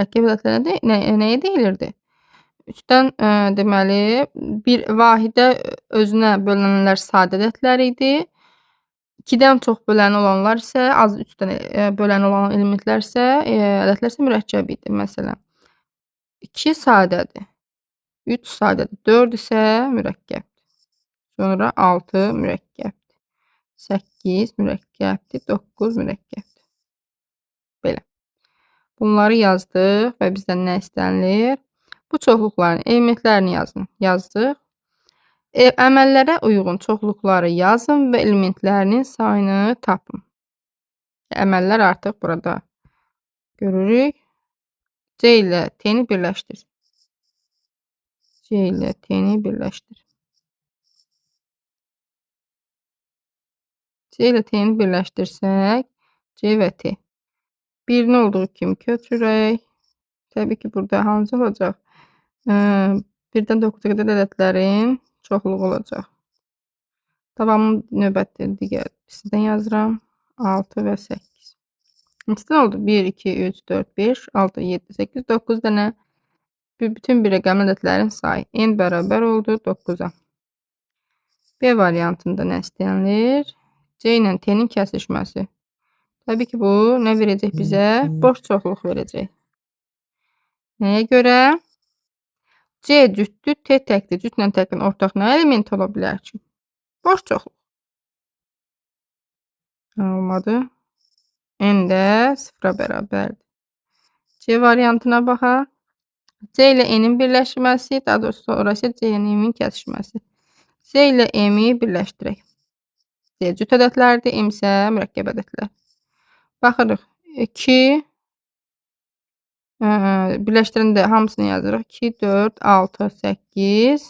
ədədlərə nəyə deyilirdi? 3-dən deməli, bir vahidə özünə bölünənlər sadə ədədlər idi. 2-dən çox böləni olanlar isə, az 3-dən böləni olan elementlər isə, ədədlər isə mürəkkəb idi. Məsələn, 2 sadədir, 3 sadədir, 4 isə mürəkkəbdir. Sonra 6 mürəkkəbdir, 8 mürəkkəbdir, 9 mürəkkəbdir. Belə. Bunları yazdıq və bizdən nə istənilir? Bu çoxluqların elementlərini yazdıq. Əməllərə uyğun çoxluqları yazın və elementlərinin sayını tapın. Əməllər artıq burada görürük. C ilə T-ni birləşdir. C ilə T-ni birləşdir. C ilə T-ni birləşdirsək, C və T. Birini olduğu kimi köçürək. Təbii ki, burada hansı olacaq? 1-dən 9-a qədər ədədlərin çoxluğu olacaq. Davamlı növbəti digər sizdən yazıram. 6 və 8. Neçədən oldu? 1, 2, 3, 4, 5, 6, 7, 8, 9 dənə. Bütün bir rəqəmli ədədlərin sayı. N bərabər oldu 9-a. B variantında nə istənilir? C ilə T-nin kəsişməsi. Təbii ki, bu nə verəcək bizə? Boş çoxluq verəcək. Nəyə görə? C cütdür, T təkdir. Cütlə təkin ortaq nə element ola bilər ki? Boş çoxluq. Olmadı. N də 0-a bərabərdir. C variantına baxaq. C ilə N-in birləşməsi, daha doğrusu sonrası C ilə M-in kəsişməsi. C ilə M-i birləşdirək. C cüt ədədlərdir, M isə mürəkkəb ədədlər. Baxırıq. 2 birləşdirəndə hamısını yazırıq. 2, 4, 6, 8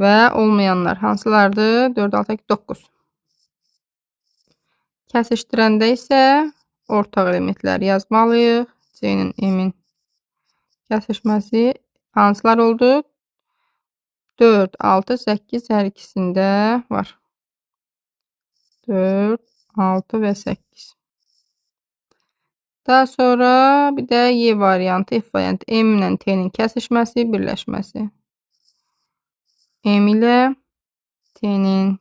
və olmayanlar hansılardır? 4, 6, 9. Kəsişdirəndə isə ortaq elementləri yazmalıyıq. C ilə M-in kəsişməsi hansılar oldu? 4, 6, 8 hər ikisində var. 4, 6 və 8. Daha sonra bir də Y variantı, F variantı. M ilə T-nin kəsişməsi, birləşməsi. M ilə T-nin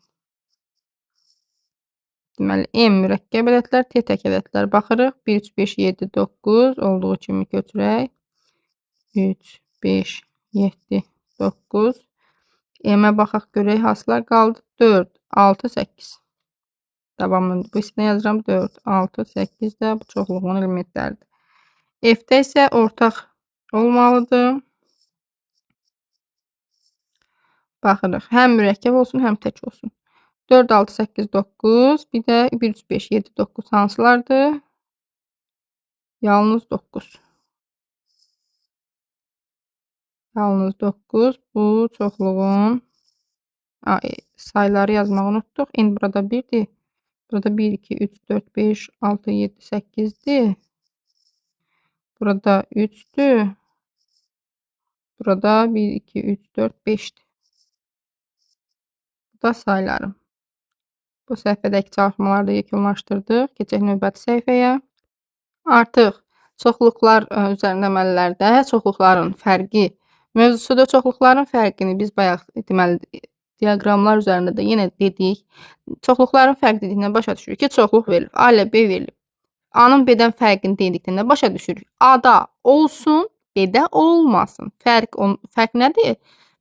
deməli, M mürəkkəb ədədlər, T tək ədədlər. Baxırıq. 1, 3, 5, 7, 9 olduğu kimi götürək. 3, 5, 7, 9. M-ə baxaq görək, hansılar qaldı? 4, 6, 8. Davamlı bu hissədən yazıram. 4, 6, 8 də bu çoxluğun elementləridir. F-də isə ortaq olmalıdır. Baxırıq. Həm mürəkkəb olsun, həm tək olsun. 4, 6, 8, 9. Bir də 1, 3, 5, 7, 9 hansılardır? Yalnız 9. Yalnız 9. Bu çoxluğun sayıları yazmağı unutduq. N burada 1-dir. Burada 1, 2, 3, 4, 5, 6, 7, 8'dir. Burada 3'dür. Burada 1, 2, 3, 4, 5'dir. Bu da sayılarım. Bu səhifədəki çalışmaları da yekunlaşdırdıq. Keçək növbəti səhifəyə. Artıq çoxluqlar üzərində əməllərdə çoxluqların fərqi mövzusudur. Çoxluqların fərqini biz bayaq deməli diaqramlar üzərində də yenə dedik. Çoxluqların fərqi dediyinə başa düşürük ki, çoxluq verilib. A ilə B verilib. A-nın B-dən fərqini dedikdə nə başa düşürük? A-da olsun, B-də olmasın. Fərq nədir?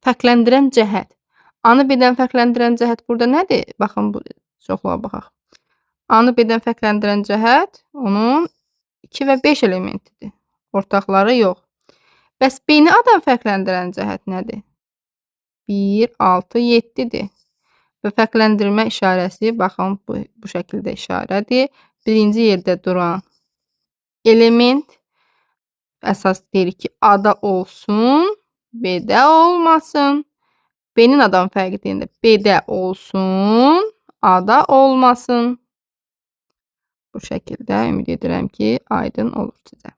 Fərqləndirən cəhət. A-nı B-dən fərqləndirən cəhət burada nədir? Baxın, bu çoxluğa baxaq. A-nı B-dən fərqləndirən cəhət onun 2 və 5 elementidir. Ortaqları yox. Bəs B-ni A-dan fərqləndirən cəhət nədir? 1, 6, 7-dir. Və fərqləndirmə işarəsi, baxın, bu şəkildə işarədir. Birinci yerdə duran element əsas deyirik ki, A-da olsun, B-də olmasın. B-nin A-dan fərqi deyəndə B-də olsun, A-da olmasın. Bu şəkildə ümid edirəm ki, aydın olur sizə.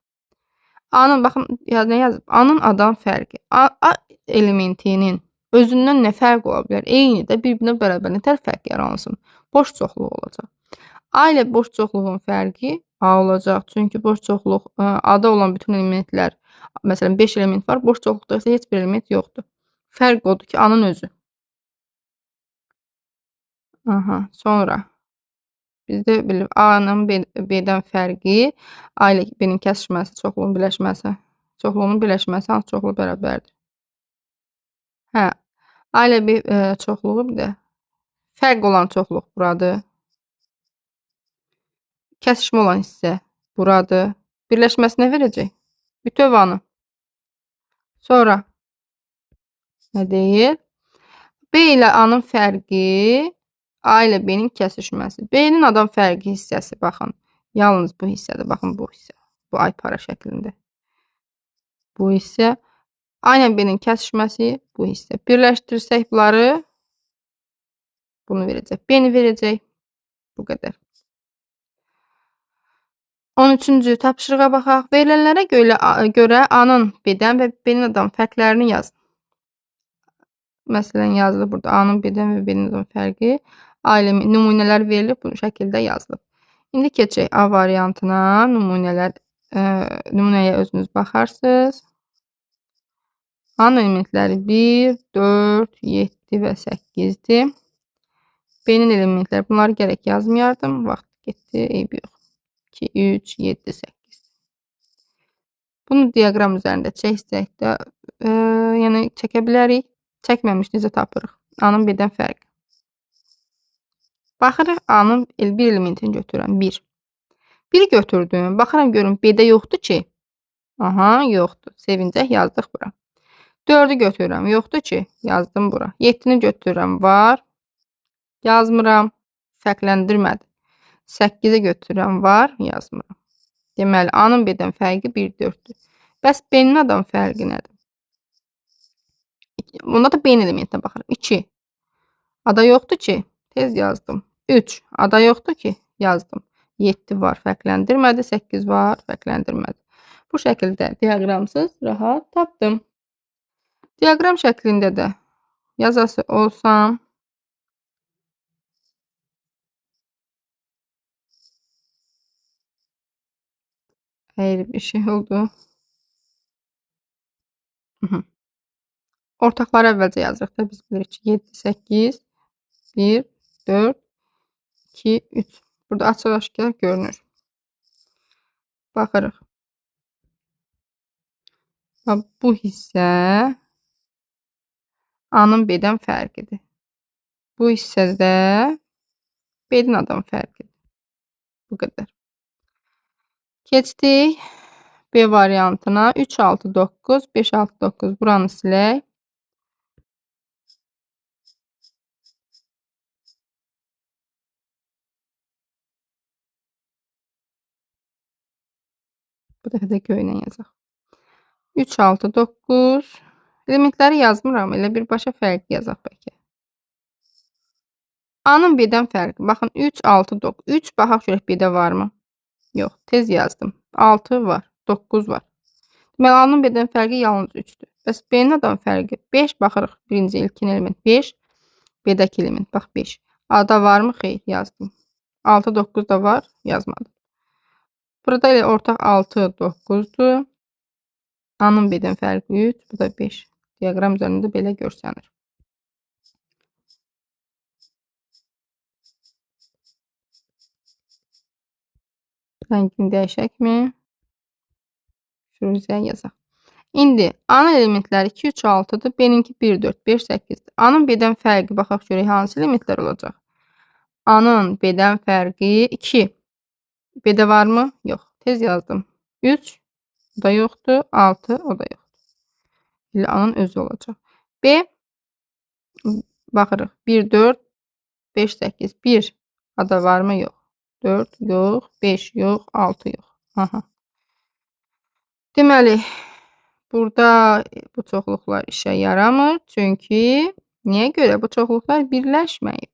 A-nın, baxın, nə yazıb? A-nın A-dan fərqi. A elementinin özündən nə fərq ola bilər? Eyni də bir-birinə bərabər nətər fərq yaransın? Boş çoxluq olacaq. A ilə boş çoxluğun fərqi A olacaq. Çünki boş çoxluq, A-da olan bütün elementlər, məsələn 5 element var, boş çoxluqda isə heç bir element yoxdur. Fərq odur ki, A-nın özü. Sonra bizdə bilir A-nın B-dən fərqi, A ilə B-nin kəsişməsi, çoxluğun birləşməsi. Çoxluğunun birləşməsi hansı çoxluğa bərabərdir? Hə, A ilə B çoxluğu bir də fərq olan çoxluq buradır. Kəsişmə olan hissə buradır. Birləşməsi nə verəcək? Bütöv A-nı. Sonra nə deyir? B ilə A-nın fərqi, A ilə B-nin kəsişməsi. B-nin A-dan fərqi hissəsi, baxın. Yalnız bu hissədir, baxın bu hissə. Bu aypara şəklində. Bu hissə. A ilə B-nin kəsişməsi bu hissə. Birləşdirsək bunları, bunu verəcək. B-ni verəcək. Bu qədər. 13-cü tapşırığa baxaq. Verilənlərə görə A-nın B-dən və B-nin A-dan fərqlərini yazın. Məsələn, yazılıb burada A-nın B-dən və B-nin A-dan fərqi. A ilə nümunələr verilib, bu şəkildə yazılıb. İndi keçək A variantına. Nümunəyə özünüz baxarsınız. A-nın elementləri 1, 4, 7 və 8-dir. B-nin elementləri, bunları gərək yazmayardım. Vaxt getdi, eybi yox. 2, 3, 7, 8. Bunu diaqram üzərində çəksək də, yəni çəkə bilərik. Çəkməmiş necə tapırıq? A-nın B-dən fərqi. Baxırıq, A-nın bir elementini götürürəm, 1. 1 götürdüm, baxıram görüm B-də yoxdur ki. Yoxdur. Sevincək yazdıq bura. 4-ü götürürəm, yoxdur ki. Yazdım bura. 7-ni götürürəm, var. Yazmıram. Fərqləndirmədi. 8-i götürürəm, var. Yazmıram. Deməli, A-nın B-dən fərqi 1, 4-dür. Bəs B-nin A-dan fərqi nədir? Bunda da B-nin elementinə baxırım. 2. A-da yoxdur ki. Tez yazdım. 3. A-da yoxdur ki. Yazdım. 7 var, fərqləndirmədi. 8 var, fərqləndirmədi. Bu şəkildə diaqramsız rahat tapdım. Diaqram şəklində də yazası olsam, ayrı bir şey oldu. Ortaqları əvvəlcə yazırıq da, biz bilirik ki, 7, 8, 1, 4, 2, 3. Burada açıq-aşkar görünür. Baxırıq. Bu hissə A-nın B-dən fərqidir. Bu hissədə B-nin A-dan fərqidir. Bu qədər. Keçdik B variantına. 3, 6, 9, 5, 6, 9. Buranı silək. Bu dəfə də göylə yazaq. 3, 6, 9. Elementləri yazmıram. Elə birbaşa fərqi yazaq bəlkə. A-nın B-dən fərqi. Baxın, 3, 6, 9. 3 baxaq görək B-də varmı? Yox. Tez yazdım. 6 var. 9 var. Deməli, A-nın B-dən fərqi yalnız 3-dür. Bəs B-nin A-dan fərqi 5. Baxırıq. Birinci ilkin element 5. B-dəki element. Bax, 5. A-da varmı? Xeyr. Yazdım. 6, 9 da var. Yazmadım. Burada elə ortaq 6, 9-dur. A-nın B-dən fərqi 3. Bu da 5. Diaqram üzərində belə görsənir. Rəngini dəyişəkmi? Firuzə yazaq. İndi A-nın elementləri 2, 3, 6-dır. B-ninki 1, 4, 5, 8-dir. A-nın B-dən fərqi baxaq görək hansı elementlər olacaq. A-nın B-dən fərqi 2. B-də varmı? Yox. Tez yazdım. 3 o da yoxdur. 6 o da yoxdur. İlə A-nın özü olacaq. B baxırıq. 1, 4, 5, 8. 1 A-da varmı? Yox. 4 yox. 5 yox. 6 yox. Aha. Deməli, burada bu çoxluqlar işə yaramır. Çünki niyə görə? Bu çoxluqlar birləşməyib.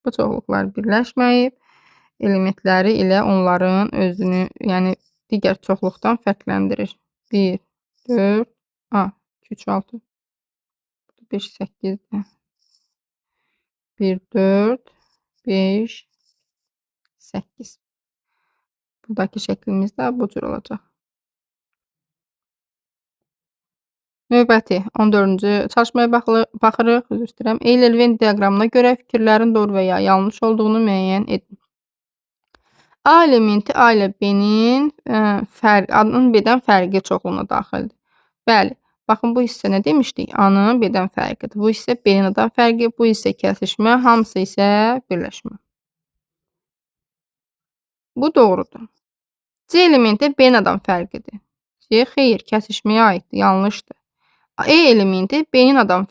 Bu çoxluqlar birləşməyib. Elementləri ilə onların özünü, yəni digər çoxluqdan fərqləndirir. 1, 4, 2, 3, 6, 5, 8-dir. 1, 4, 5, 8. Buradakı şəklimiz də bu cür olacaq. Növbəti 14-cü çalışmaya baxırıq. Üzr istəyirəm. Eyler-Venn diaqramına görə fikirlərin doğru və ya yanlış olduğunu müəyyən edin. A elementi A ilə B-nin A-nın B-dən fərqi çoxluğuna daxildir. Bəli. Baxın, bu hissə nə demişdik? A-nın B-dən fərqidir. Bu hissə B-nin A-dan fərqi, bu hissə kəsişmə, hamısı isə birləşmə. Bu doğrudur. C elementi B-nin A-dan fərqidir. C, xeyr, kəsişməyə aiddir, yanlışdır. E elementi B-nin A-dan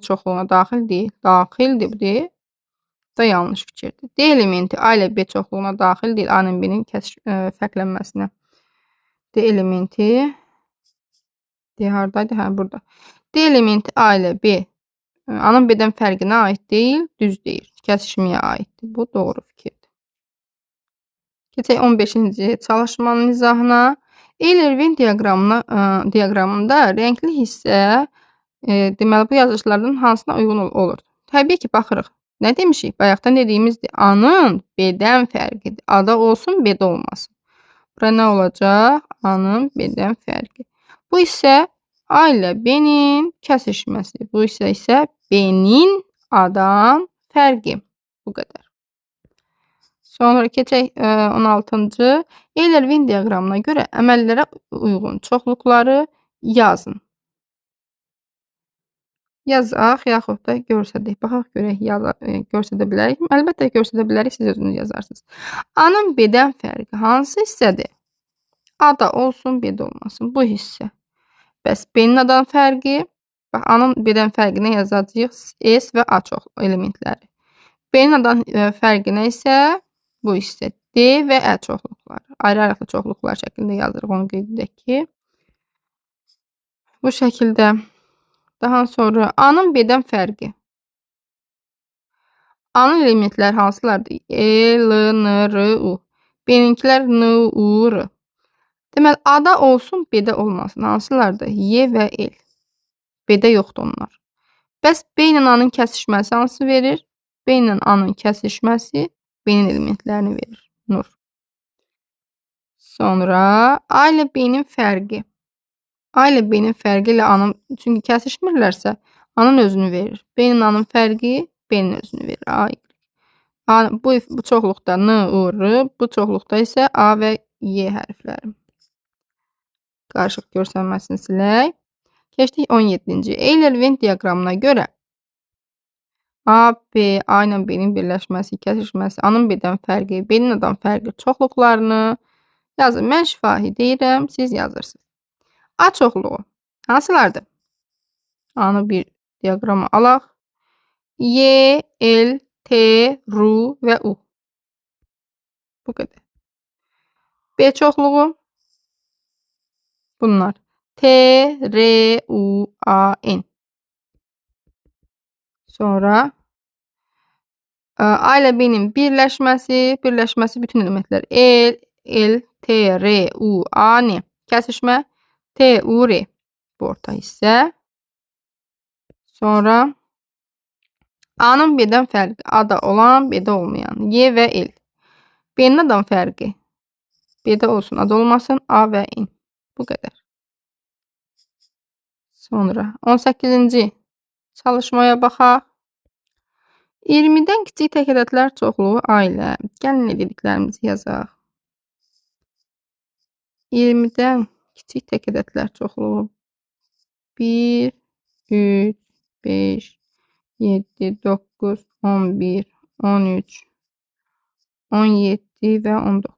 çoxluğuna daxil deyil. Daxildir, bu deyil. Da yanlış fikirdir. D elementi A ilə B çoxluğuna daxil deyil. A-nın B-nin fərqlənməsinə. D elementi D hardaydı? Hə, burada. D elementi A ilə B A-nın B-dən fərqinə aid deyil, düz deyil. Kəsişməyə aiddir. Bu doğru fikirdir. Keçək 15-ci çalışmanın izahına. Eyler-Venn diaqramında rəngli hissə deməli, bu yazılışlardan hansına uyğun olur? Təbii ki, baxırıq. Nə demişik? Bayaqdan dediyimizdir. A-nın B-dən fərqidir. A-da olsun, B-də olmasın. Bura nə olacaq? A-nın B-dən fərqi. Bu isə A ilə B-nin kəsişməsi. Bu isə B-nin A-dan fərqi. Bu qədər. Sonra keçək 16-cı. Eyler-Venn diaqramına görə əməllərə uyğun çoxluqları yazın. Yazaq, yaxud da görsədək. Baxaq görək, görsədə bilərik. Əlbəttə, görsədə bilərik, siz özünüz yazarsınız. A-nın B-dən fərqi hansı hissədir? A-da olsun, B-də olmasın. Bu hissə. Bəs B-nin A-dan fərqi? Bax, A-nın B-dən fərqinə yazacağıq S və A elementləri. B-nin A-dan fərqinə isə bu hissə D və Ə çoxluqları. Ayrı-ayrı çoxluqlar şəklində yazırıq, onu qeyd edək ki. Bu şəkildə. Daha sonra A-nın B-dən fərqi. A-nın elementləri hansılardır? E, L, N, R, U. B-ninkilər N, U, R. Deməli, A-da olsun, B-də olmasın. Hansılardır? Y və L. B-də yoxdur onlar. Bəs B ilə A-nın kəsişməsi hansı verir? B ilə A-nın kəsişməsi B-nin elementlərini verir. Nur. Sonra A ilə B-nin fərqi. A ilə B-nin fərqi ilə A-nın, çünki kəsişmirlərsə, A-nın özünü verir. B ilə A-nın fərqi B-nin özünü verir. A, bu çoxluqda N, U, R, bu çoxluqda isə A və Y hərfləri. Qarışıq görsənməsini silək. Keçdik 17-ci. Eyler-Venn diaqramına görə A, B, A ilə B-nin birləşməsi, kəsişməsi, A-nın B-dən fərqi, B-nin A-dan fərqi çoxluqlarını yazın. Mən şifahi deyirəm, siz yazırsınız. A çoxluğu hansılardır? A-nı bir diaqrama alaq. Y, L, T, R və U. Bu qədər. B çoxluğu bunlar. T, R, U, A, N. Sonra A ilə B-nin birləşməsi bütün elementlər L, T, R, U, A, N. Kəsişmə T, U, R. Bu orta hissə. Sonra A-nın B-dən fərqi. A-da olan, B-də olmayan. Y və L. B-nin A-dan fərqi. B-də olsun, A-da olmasın. A və N. Bu qədər. Sonra 18-ci çalışmaya baxaq. 20-dən kiçik tək ədədlər çoxluğu A ilə. Gəlin dediklərimizi yazaq. 20-dən kiçik tək ədədlər çoxluğu 1, 3, 5, 7, 9, 11, 13, 17 və 19.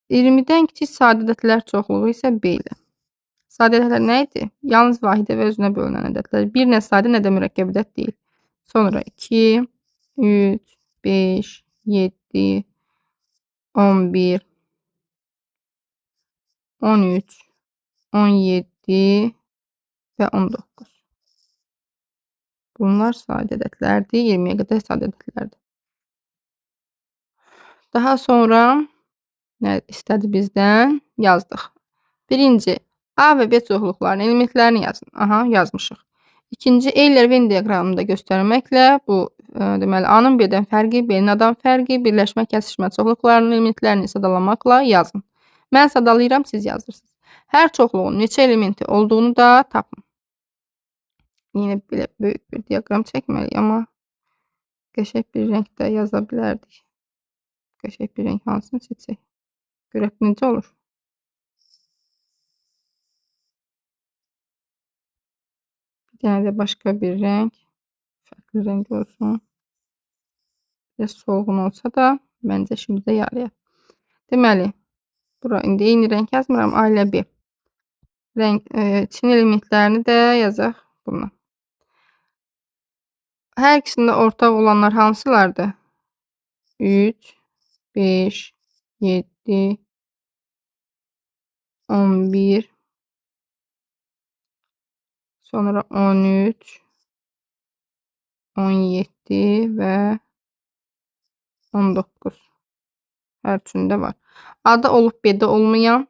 20-dən kiçik sadə ədədlər çoxluğu isə B ilə. Sadə ədədlər nə idi? Yalnız vahidə və özünə bölünən ədədlər. Bir nə sadə, nə də mürəkkəb ədəd deyil. Sonra 2, 3, 5, 7, 11, 13, 17 və 19. Bunlar sadə ədədlərdir. 20-yə qədər sadə ədədlərdir. Daha sonra nə istədi bizdən? Yazdıq. Birinci, A və B çoxluqlarının elementlərini yazın. Aha, yazmışıq. İkinci, Euler Venn diaqramında göstərməklə bu deməli A-nın B-dən fərqi, B-nin A-dan fərqi, birləşmə, kəsişmə çoxluqlarının elementlərini sadalamaqla yazın. Mən sadalayıram, siz yazırsınız. Hər çoxluğun neçə elementi olduğunu da tapın. Yine belə böyük bir diaqram çəkməliyik, amma qəşəng bir rəngdə yaza bilərdik. Qəşəng bir rəng hansını seçək? Görək necə olur. Bir dənə də başqa bir rəng, fərqli rəng olsun. Biraz solğun olsa da, məncə şimdi də yarayar. Deməli, bura indi eyni rəng yazmıram, A ilə B. İçin elementlərini də yazaq bununla. Hər ikisində ortaq olanlar hansılardır? 3, 5, 7, 11, sonra 13, 17 və 19. Hər üçündə var. A-da olub B-də olmayan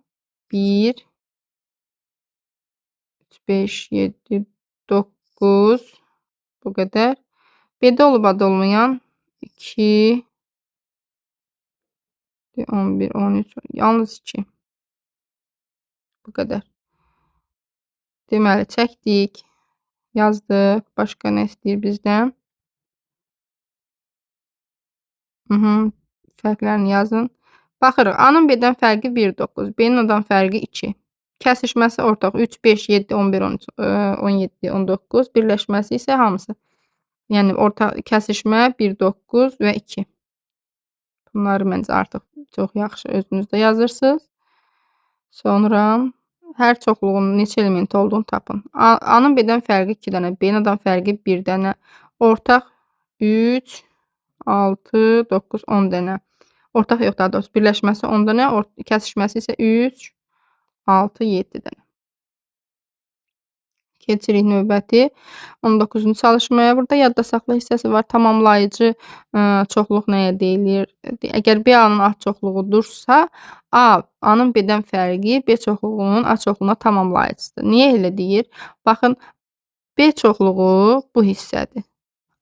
1, 3, 5, 7, 9 bu qədər. B-də olub A-da olmayan 2, 11, 13, yalnız 2. Bu qədər. Deməli, çəkdik, yazdıq. Başqa nə istəyir bizdən? Fərqlərini yazın. Baxırıq, A-nın B-dən fərqi 1, 9, B-nin A-dan fərqi 2. Kəsişməsi ortaq 3, 5, 7, 11, 13, 17, 19. Birləşməsi isə hamısı. Yəni, ortaq kəsişmə 1, 9 və 2. Bunları məncə artıq çox yaxşı özünüz də yazırsınız. Sonra hər çoxluğun neçə elementi olduğunu tapın. A-nın B-dən fərqi 2 dənə, B-nin A-dan fərqi 1 dənə. Ortaq 3, 6, 9, 10 dənə. Ortaq yox, daha doğrusu birləşməsi 10 dənə, kəsişməsi isə 3, 6, 7 dənə. Keçirik növbəti 19-cu çalışmaya. Burada yadda saxla hissəsi var. Tamamlayıcı çoxluq nəyə deyilir? Əgər B A-nın A çoxluğudursa, A-nın B-dən fərqi B çoxluğunun A çoxluğuna tamamlayıcısıdır. Niyə elə deyir? Baxın, B çoxluğu bu hissədir.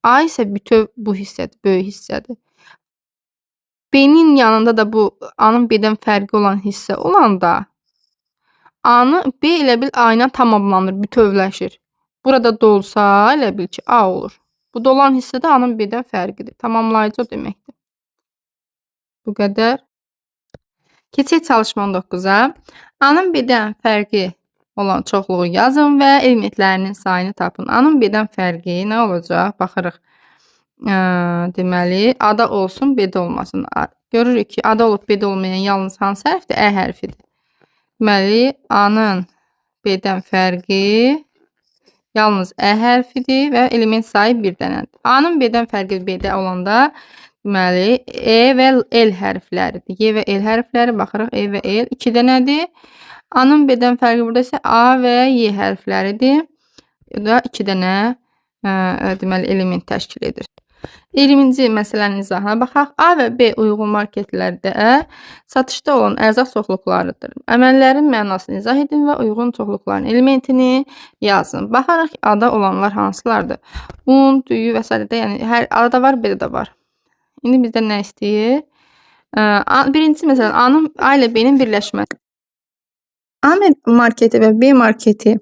A isə bütöv bu hissədir, böyük hissədir. B-nin yanında da bu A-nın B-dən fərqi olan hissə olanda A-nı B elə bil A ilə tamamlanır, bütövləşir. Burada dolsa elə bil ki, A olur. Bu dolan hissə də A-nın B-dən fərqidir. Tamamlayıcı o deməkdir. Bu qədər. Keçək çalışma 19-a. A-nın B-dən fərqi olan çoxluğu yazın və elementlərinin sayını tapın. A-nın B-dən fərqi nə olacaq? Baxırıq. Deməli, A-da olsun, B-də olmasın. Görürük ki, A-da olub B-də olmayan yalnız hansı hərfdir? Ə hərfidir. Deməli, A-nın B-dən fərqi yalnız Ə hərfidir və element sayı 1 dənədir. A-nın B-dən fərqi B-də olanda, deməli, E və L hərfləridir. E və L hərfləri, baxırıq, E və L 2 dənədir. A-nın B-dən fərqi burada isə A və Y hərfləridir. Bu da 2 dənə deməli, element təşkil edir. 20-ci məsələnin izahına baxaq. A və B uyğun marketlərdə satışda olan ərzaq çoxluqlarıdır. Əməllərin mənasını izah edin və uyğun çoxluqların elementini yazın. Baxaraq ki, A-da olanlar hansılardır? Un, düyü və s. Yəni, hər A-da var, B-də də var. İndi bizdən nə istəyir? Birincisi, məsələn, A ilə B-nin birləşməsi. A marketi və B marketi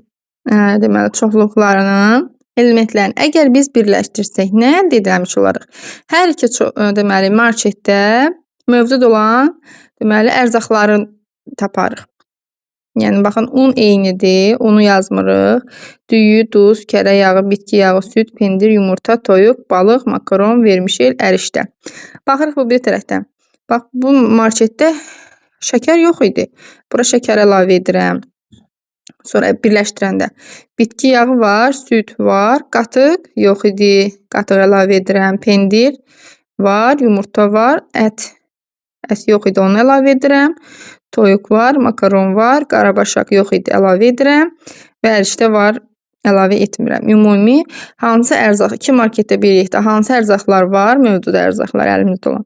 deməli, çoxluqlarının elementlərini əgər biz birləşdirsək, nə əldə edilmiş olarıq? Hər iki deməli, marketdə mövcud olan Deməli, ərzaqların taparıq. Yəni, baxın, un eynidir, unu yazmırıq. Düyü, duz, kərə yağı, bitki yağı, süd, pendir, yumurta, toyuq, balıq, makaron, vermişel, ərişdə. Baxırıq bu bir tərəfdən. Bax, bu marketdə şəkər yox idi. Bura şəkər əlavə edirəm. Sonra birləşdirəndə bitki yağı var, süd var, qatıq yox idi. Qatıq əlavə edirəm, pendir var, yumurta var, ət yox idi, onu əlavə edirəm. Toyuq var, makaron var, qarabaşaq yox idi, əlavə edirəm və ərişdə var, əlavə etmirəm. Ümumi hansı ərzaq, 2 marketdə bir yerdə hansı ərzaqlar var, mövcud ərzaqlar əlimizdə olan.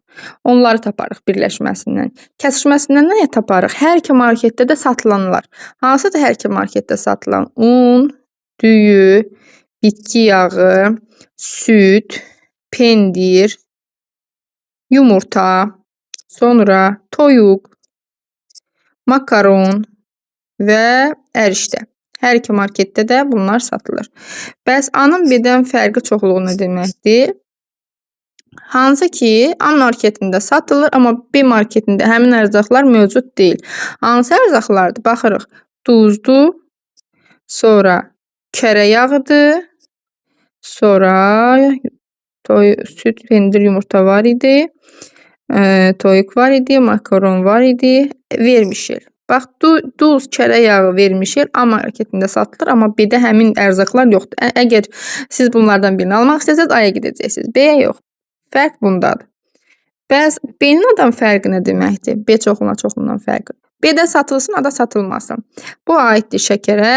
Onları taparıq birləşməsindən. Kəsişməsindən nə taparıq? Hər iki marketdə də satılanlar. Hansıdır hər iki marketdə satılan? Un, düyü, bitki yağı, süd, pendir, yumurta, sonra toyuq, makaron və ərişdə. Hər iki marketdə də bunlar satılır. Bəs A-nın B-dən fərqi çoxluğu nə deməkdir? Hansı ki, A marketində satılır, amma B marketində həmin ərzaqlar mövcud deyil. Hansı ərzaqlardır? Baxırıq. Duzdur, sonra kərə yağıdır, sonra süd, pendir, yumurta var idi, toyuq var idi, makaron var idi, vermişel. Bax, duz, kərə yağı, vermişel A marketində satılır, amma B-də həmin ərzaqlar yoxdur. Əgər siz bunlardan birini almaq istəsəniz, A-ya gedəcəksiniz, B-yə yox. Fərq bundadır. Bəs B-nin A-dan fərqi nə deməkdir? B çoxluğundan fərqi. B-də satılsın, A-da satılmasın. Bu aiddir şəkərə,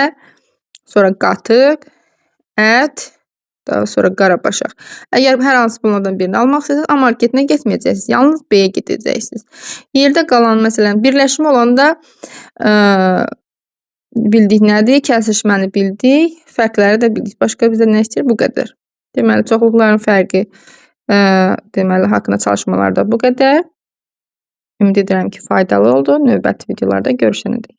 sonra qatıq, ət, daha sonra qarabaşaq. Əgər hər hansı bunlardan birini almaq istəsəniz, A marketinə getməyəcəksiniz, yalnız B-yə gedəcəksiniz. Yerdə qalan, məsələn, birləşmə olanda bildik nədir? Kəsişməni bildik, fərqləri də bildik. Başqa bizə nə istəyir? Bu qədər. Deməli, çoxluqların fərqi deməli, haqqında çalışmalarda bu qədər. Ümid edirəm ki, faydalı oldu. Növbəti videolarda görüşənədək.